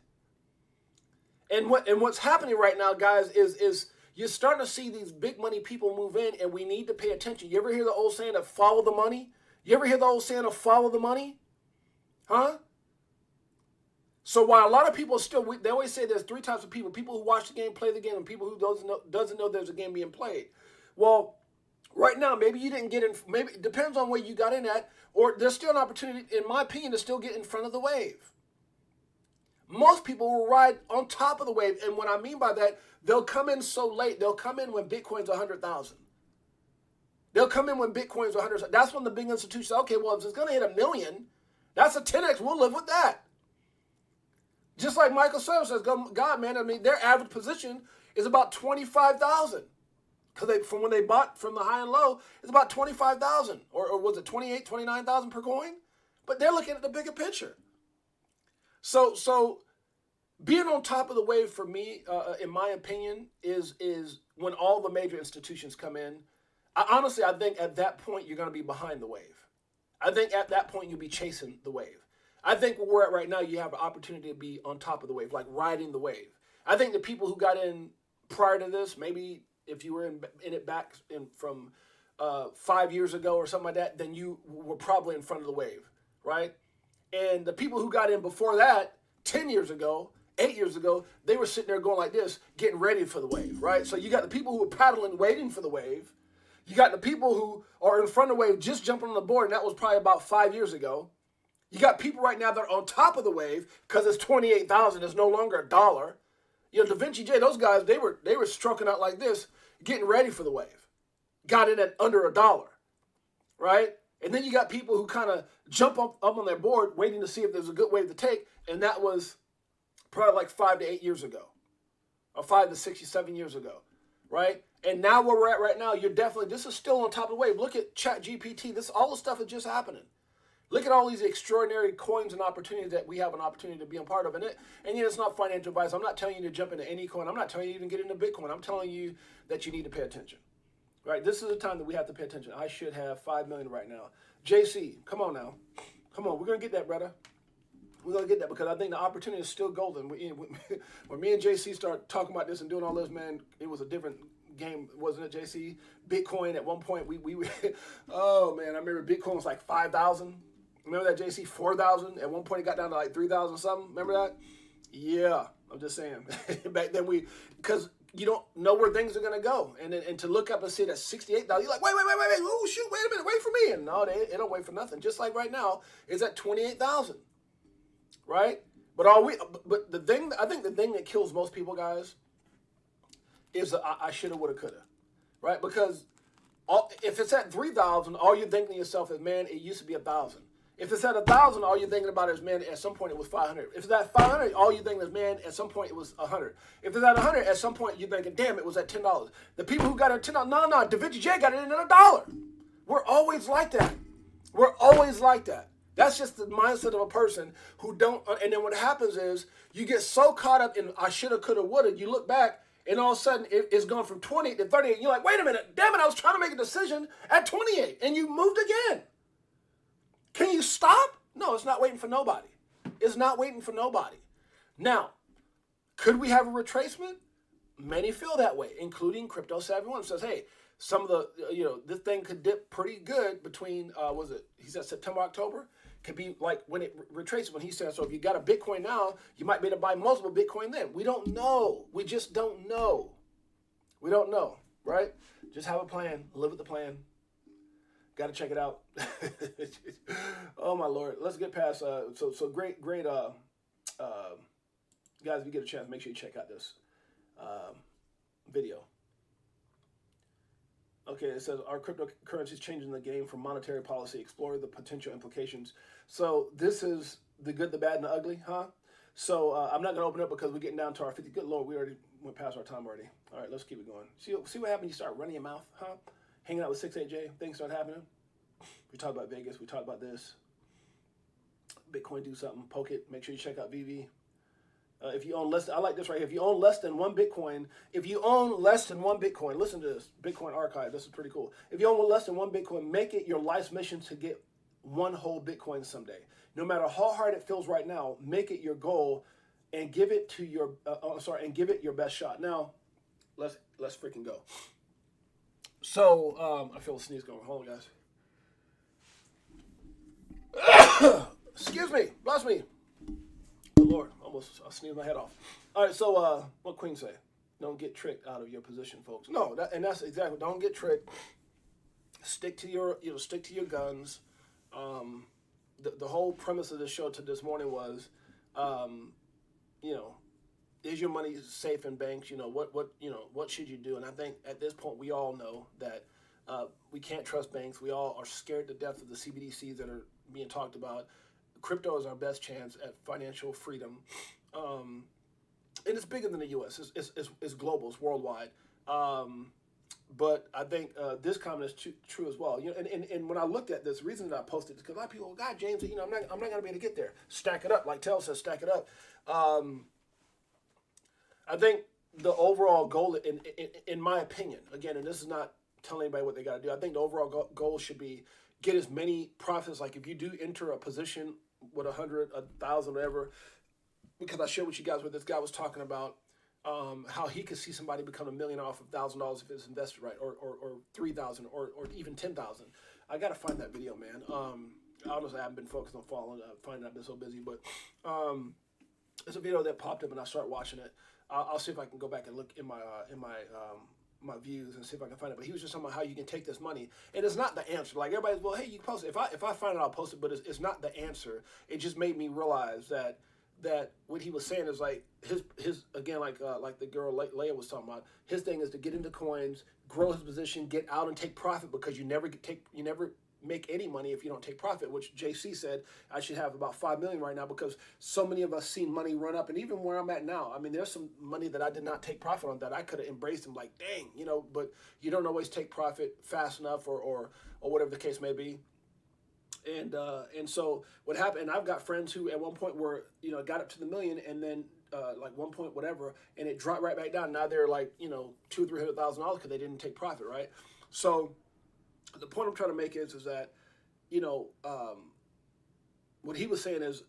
And what's happening right now, guys, is you're starting to see these big money people move in, and we need to pay attention. You ever hear the old saying of follow the money? You ever hear the old saying of follow the money? Huh? So while a lot of people they always say there's 3 types of people: people who watch the game, play the game, and people who doesn't know there's a game being played. Well, right now, maybe you didn't get in. Maybe it depends on where you got in at, or there's still an opportunity, in my opinion, to still get in front of the wave. Most people will ride on top of the wave, and what I mean by that, they'll come in so late. They'll come in when Bitcoin's 100,000. They'll come in when Bitcoin's 100,000. That's when the big institutions say, okay, well, if it's going to hit 1 million, that's a 10x. We'll live with that. Just like Michael Saylor says, God, man, I mean, their average position is about 25,000. Because from when they bought from the high and low, it's about 25,000. Or was it 28, 29,000 per coin? But they're looking at the bigger picture. So being on top of the wave for me, in my opinion, is when all the major institutions come in. I think at that point, you're going to be behind the wave. I think at that point, you'll be chasing the wave. I think where we're at right now, you have an opportunity to be on top of the wave, like riding the wave. I think the people who got in prior to this, maybe if you were in it back from 5 years ago or something like that, then you were probably in front of the wave, right? And the people who got in before that, 10 years ago, 8 years ago, they were sitting there going like this, getting ready for the wave, right? So you got the people who were paddling, waiting for the wave. You got the people who are in front of the wave just jumping on the board, and that was probably about 5 years ago. You got people right now that are on top of the wave because it's 28,000. It's no longer $1. You know, Da Vinci J, those guys, they were stroking out like this, getting ready for the wave. Got in at under $1, right? And then you got people who kind of jump up on their board waiting to see if there's a good wave to take, and that was probably like 5 to 8 years ago, or 5 to 67 years ago, right? And now where we're at right now, this is still on top of the wave. Look at ChatGPT. All the stuff is just happening. Look at all these extraordinary coins and opportunities that we have an opportunity to be a part of. And it's not financial advice. I'm not telling you to jump into any coin. I'm not telling you to even get into Bitcoin. I'm telling you that you need to pay attention. Right? This is the time that we have to pay attention. I should have 5 million right now. JC, come on now. Come on. We're going to get that, brother. We're going to get that because I think the opportunity is still golden. When me and JC start talking about this and doing all this, man, it was a different game, wasn't it, JC? Bitcoin at one point, we oh, man, I remember Bitcoin was like 5,000. Remember that, JC? 4,000. At one point, it got down to like 3,000 something. Remember that? Yeah, I'm just saying. Back then, because you don't know where things are going to go. And to look up and see that 68,000, you're like, wait. Oh, shoot, wait a minute. Wait for me. And no, it don't wait for nothing. Just like right now, it's at 28,000. Right? But I think the thing that kills most people, guys, is I shoulda, woulda, coulda. Right? Because if it's at 3,000, all you're thinking to yourself is, man, it used to be 1,000. If it's at 1,000, all you're thinking about is, man, at some point it was 500. If it's at 500, all you're thinking is, man, at some point it was 100. If it's at 100, at some point you're thinking, damn, it was at $10. The people who got it at $10, no, Da Vinci J got it in at $1. We're always like that. We're always like that. That's just the mindset of a person who don't. And then what happens is you get so caught up in I shoulda, coulda, woulda. You look back, and all of a sudden it's gone from 28 to 38. And you're like, wait a minute, damn it, I was trying to make a decision at 28, and you moved again. Can you stop? No, it's not waiting for nobody. It's not waiting for nobody. Now, could we have a retracement? Many feel that way, including Crypto Savvy One. Says, hey, some of the, this thing could dip pretty good between, he said September, October? Could be like when it retraces, when he says, so if you got a Bitcoin now, you might be able to buy multiple Bitcoin then. We don't know. We just don't know. We don't know, right? Just have a plan. Live with the plan. Got to check it out. Oh my Lord. Let's get past, so great, guys, if you get a chance, make sure you check out this video. Okay, it says, are cryptocurrencies changing the game for monetary policy? Explore the potential implications. So this is the good, the bad, and the ugly, huh? So I'm not going to open up because we're getting down to our 50. Good Lord, we already went past our time already. All right, let's keep it going. See what happens? You start running your mouth, huh? Hanging out with 68J, things start happening. We talked about Vegas. We talked about this. Bitcoin, do something. Poke it. Make sure you check out VV. If you own less, I like this right here. If you own less than one Bitcoin, listen to this. Bitcoin Archive. This is pretty cool. If you own less than one Bitcoin, make it your life's mission to get one whole Bitcoin someday. No matter how hard it feels right now, make it your goal and give it to your. Give it your best shot. Now, let's freaking go. So I feel a sneeze going. Hold on, guys. Excuse me. Bless me. Lord, almost I sneezed my head off. All right, so what Queen say? Don't get tricked out of your position, folks. No, that's exactly. Don't get tricked. Stick to your guns. The whole premise of the show to this morning was, is your money safe in banks? What should you do? And I think at this point we all know that we can't trust banks. We all are scared to death of the CBDCs that are being talked about. Crypto is our best chance at financial freedom, and it's bigger than the U.S. It's global. It's worldwide. But I think this comment is true as well. And when I looked at this, the reason that I posted is because a lot of people, God, James, I'm not going to be able to get there. Stack it up, like Tell says, stack it up. I think the overall goal, in my opinion, again, and this is not telling anybody what they got to do. I think the overall goal should be get as many profits. Like if you do enter a position with 100, 1,000, whatever, because I shared with you guys what this guy was talking about, how he could see somebody become $1 million off of $1,000 if it's invested right, or 3,000, or even 10,000. I got to find that video, man. Honestly, I haven't been focused on finding it. I've been so busy, but it's a video that popped up and I started watching it. I'll see if I can go back and look in my my views and see if I can find it. But he was just talking about how you can take this money, and it's not the answer. Like everybody's, well, hey, you can post it. If I find it, I'll post it. But it's not the answer. It just made me realize that what he was saying is like his again, like the girl Leia was talking about. His thing is to get into coins, grow his position, get out and take profit, because you never make any money if you don't take profit, which JC said I should have about 5 million right now, because so many of us seen money run up. And even where I'm at now, I mean, there's some money that I did not take profit on that I could have embraced and like, dang, but you don't always take profit fast enough or whatever the case may be. And so what happened, and I've got friends who at one point were, got up to the million, and then like 1 point whatever, and it dropped right back down. Now they're like, $200,000 or $300,000 because they didn't take profit, right? So the point I'm trying to make is that, what he was saying is,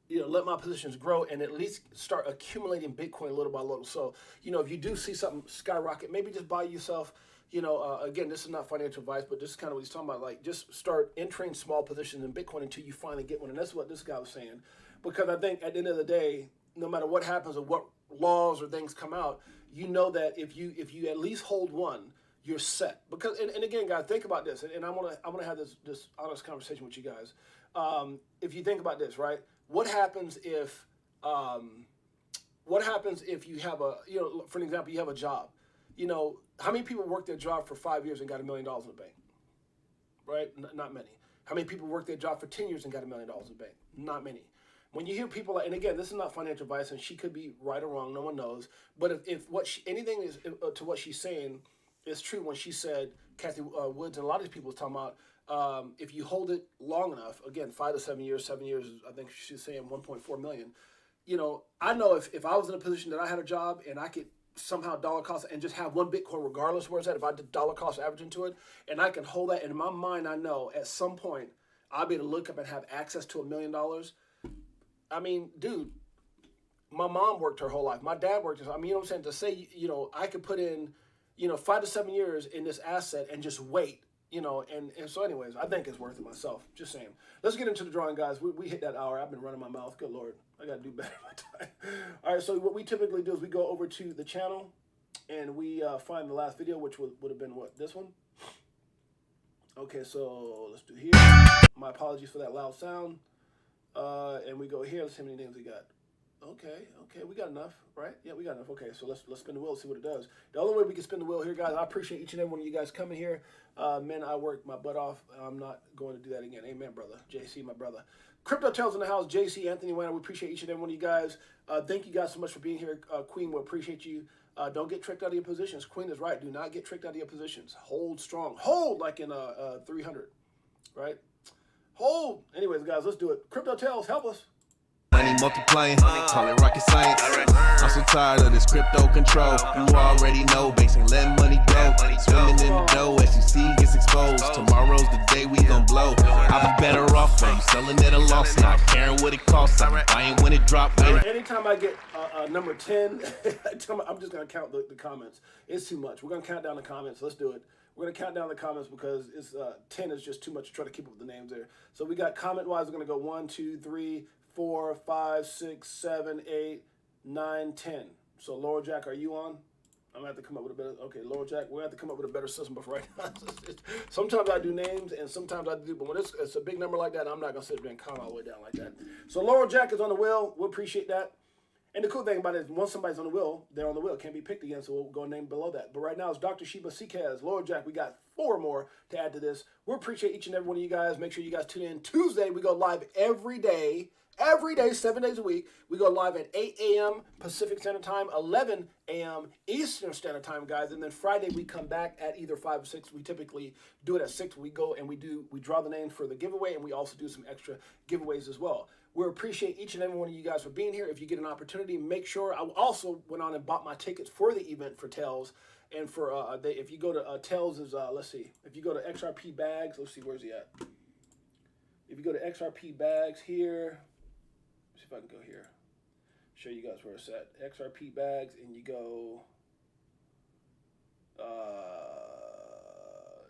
let my positions grow and at least start accumulating Bitcoin little by little. So, if you do see something skyrocket, maybe just buy yourself, again, this is not financial advice, but this is kind of what he's talking about. Like, just start entering small positions in Bitcoin until you finally get one. And that's what this guy was saying. Because I think at the end of the day, no matter what happens or what laws or things come out, that if you at least hold one, you're set. Because and again, guys, think about this, and I'm gonna have this honest conversation with you guys. If you think about this, right? What happens if you have for an example, you have a job? How many people work their job for 5 years and got $1 million in the bank? Right? Not many. How many people work their job for 10 years and got $1 million in the bank? Not many. When you hear people, and again, this is not financial advice, and she could be right or wrong, no one knows. But if anything is to what she's saying is true, when she said, Kathy Woods and a lot of these people was talking about, if you hold it long enough, again, 5 to 7 years, 7 years, I think she's saying 1.4 million. I know if I was in a position that I had a job and I could somehow dollar cost and just have one Bitcoin regardless where it's at, if I did dollar cost average into it, and I can hold that, and in my mind, I know at some point I'll be able to look up and have access to $1 million. I mean, dude, my mom worked her whole life. My dad worked his, I mean, what I'm saying? To say, I could put in, 5 to 7 years in this asset and just wait, and so anyways, I think it's worth it myself. Just saying. Let's get into the drawing, guys. We hit that hour. I've been running my mouth. Good Lord. I got to do better my time. All right, so what we typically do is we go over to the channel and we find the last video, which would have been what? This one? Okay, so let's do here. My apologies for that loud sound. And we go here. Let's see how many names we got. Okay, we got enough, right? Yeah, we got enough. Okay, so let's spin the wheel and see what it does. The only way we can spin the wheel here, guys, I appreciate each and every one of you guys coming here. Man, I worked my butt off. I'm not going to do that again. Amen, brother. JC, my brother. Crypto Tales in the house. JC, Anthony Wayne, we appreciate each and every one of you guys. Thank you guys so much for being here. Queen, we appreciate you. Don't get tricked out of your positions. Queen is right. Do not get tricked out of your positions. Hold strong. Hold like in 300, right? Hold. Anyways, guys, let's do it. Crypto Tales, help us. Money multiplying, call it rocket science. I'm so tired of this crypto control. You already know, banks ain't letting money go. Swimming in the dough, SEC gets exposed. Tomorrow's the day we gon' blow. I'll be better off from selling at a loss, not caring what it costs. I'm buying when it drop. Anytime I get number 10, I'm just gonna count the comments. It's too much. We're gonna count down the comments. Let's do it. We're gonna count down the comments because it's 10 is just too much to try to keep up with the names there. So we got comment wise. We're gonna go 1, 2, 3, 4, 5, 6, 7, 8, 9, 10. So Laura Jack, are you on? I'm gonna have to come up with a better. Okay, Laura Jack, we're gonna have to come up with a better system before right now. Sometimes I do names and sometimes I do, but when it's a big number like that, I'm not gonna sit there and count all the way down like that. So Laura Jack is on the wheel. We appreciate that. And the cool thing about it is once somebody's on the wheel, they're on the wheel. Can't be picked again, so we'll go name below that. But right now it's Dr. Sheba Sikaz, Laura Jack. We got 4 more to add to this. We appreciate each and every one of you guys. Make sure you guys tune in. Tuesday, we go live every day, 7 days a week. We go live at 8 a.m. Pacific Standard Time, 11 a.m. Eastern Standard Time, guys. And then Friday, we come back at either 5 or 6. We typically do it at 6. We go and we draw the names for the giveaway, and we also do some extra giveaways as well. We appreciate each and every one of you guys for being here. If you get an opportunity, make sure. I also went on and bought my tickets for the event for Tails. And for if you go to Tails is let's see. If you go to XRP Bags, let's see, where's he at? If you go to XRP Bags here, let's see if I can go here. Show you guys where it's at. XRP Bags, and you go.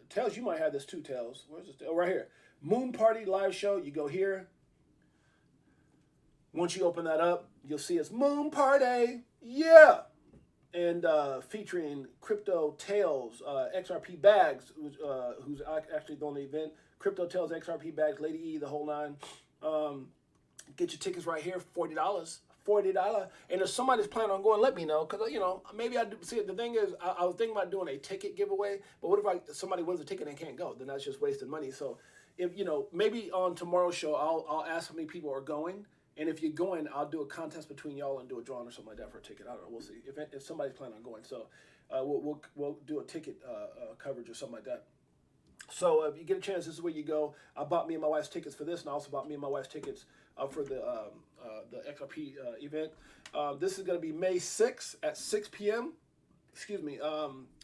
Tails, you might have this too, Tails. Where's this? Oh, right here. Moon Party Live Show. You go here. Once you open that up, you'll see it's Moon Party. Yeah. and featuring Crypto Tales, XRP Bags, who's actually doing the event. Crypto Tales, XRP Bags, Lady E, the whole nine. Get your tickets right here, $40. $40. And if somebody's planning on going, let me know, because maybe I do. See, the thing is, I was thinking about doing a ticket giveaway, but what if somebody wins a ticket and can't go? Then that's just wasted money. So if maybe on tomorrow's show, I'll ask how many people are going. And if you're going, I'll do a contest between y'all and do a drawing or something like that for a ticket. I don't know. We'll see if somebody's planning on going. So we'll do a ticket coverage or something like that. So if you get a chance, this is where you go. I bought me and my wife's tickets for this, and I also bought me and my wife's tickets for the XRP event. This is going to be May 6th at 6 p.m. Excuse me.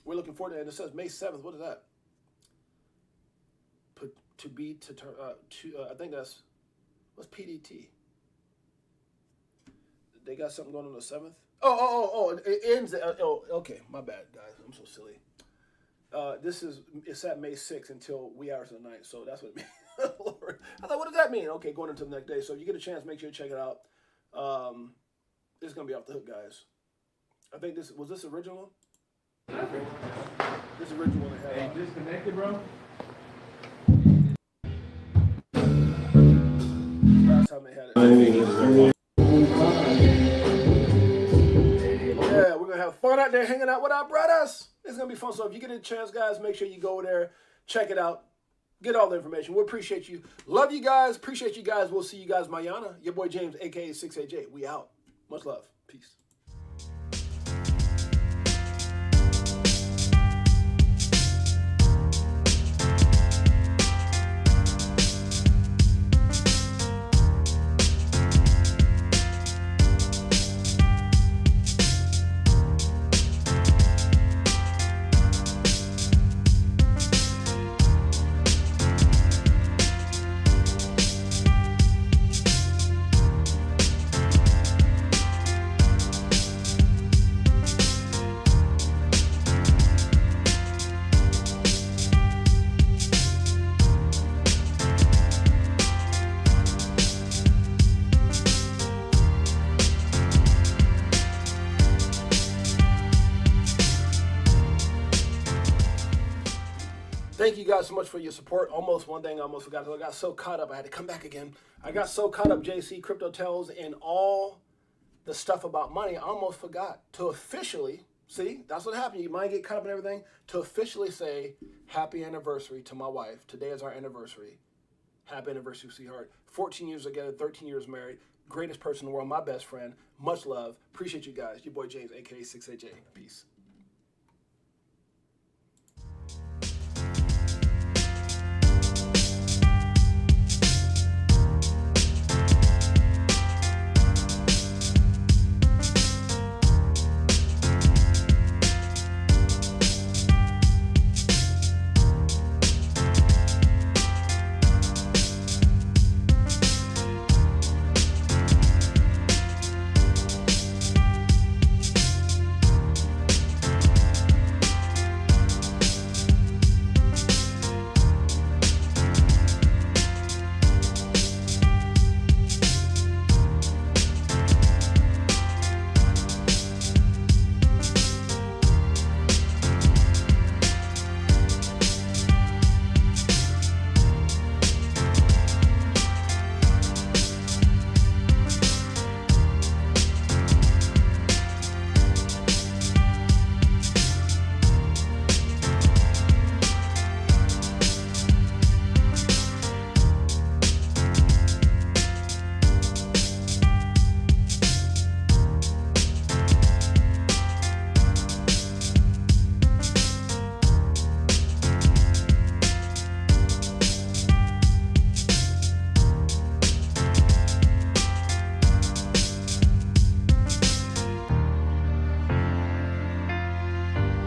We're looking forward to it. And it says May 7th. What is that? I think that's, what's PDT? They got something going on the 7th? Oh, it ends okay, my bad, guys. I'm so silly. It's at May 6th until wee hours of the night, so that's what it means. Lord. I thought, what does that mean? Okay, going into the next day. So if you get a chance, make sure you check it out. It's going to be off the hook, guys. I think this original? Okay. This original one they had. Hey, disconnected, bro? Last time they had it. Yeah, we're going to have fun out there hanging out with our brothers. It's going to be fun. So if you get a chance, guys, make sure you go there, check it out, get all the information. We appreciate you. Love you guys. Appreciate you guys. We'll see you guys mañana. Your boy James, a.k.a. 6AJ. We out. Much love. Peace. Thank you guys so much for your support. One thing I almost forgot. I got so caught up. I had to come back again. I got so caught up, JC, Crypto Tells, and all the stuff about money. I almost forgot to officially, see, that's what happened. You might get caught up in everything. To officially say happy anniversary to my wife. Today is our anniversary. Happy anniversary, sweetheart. 14 years together, 13 years married. Greatest person in the world, my best friend. Much love. Appreciate you guys. Your boy James, a.k.a. 6AJ. Peace.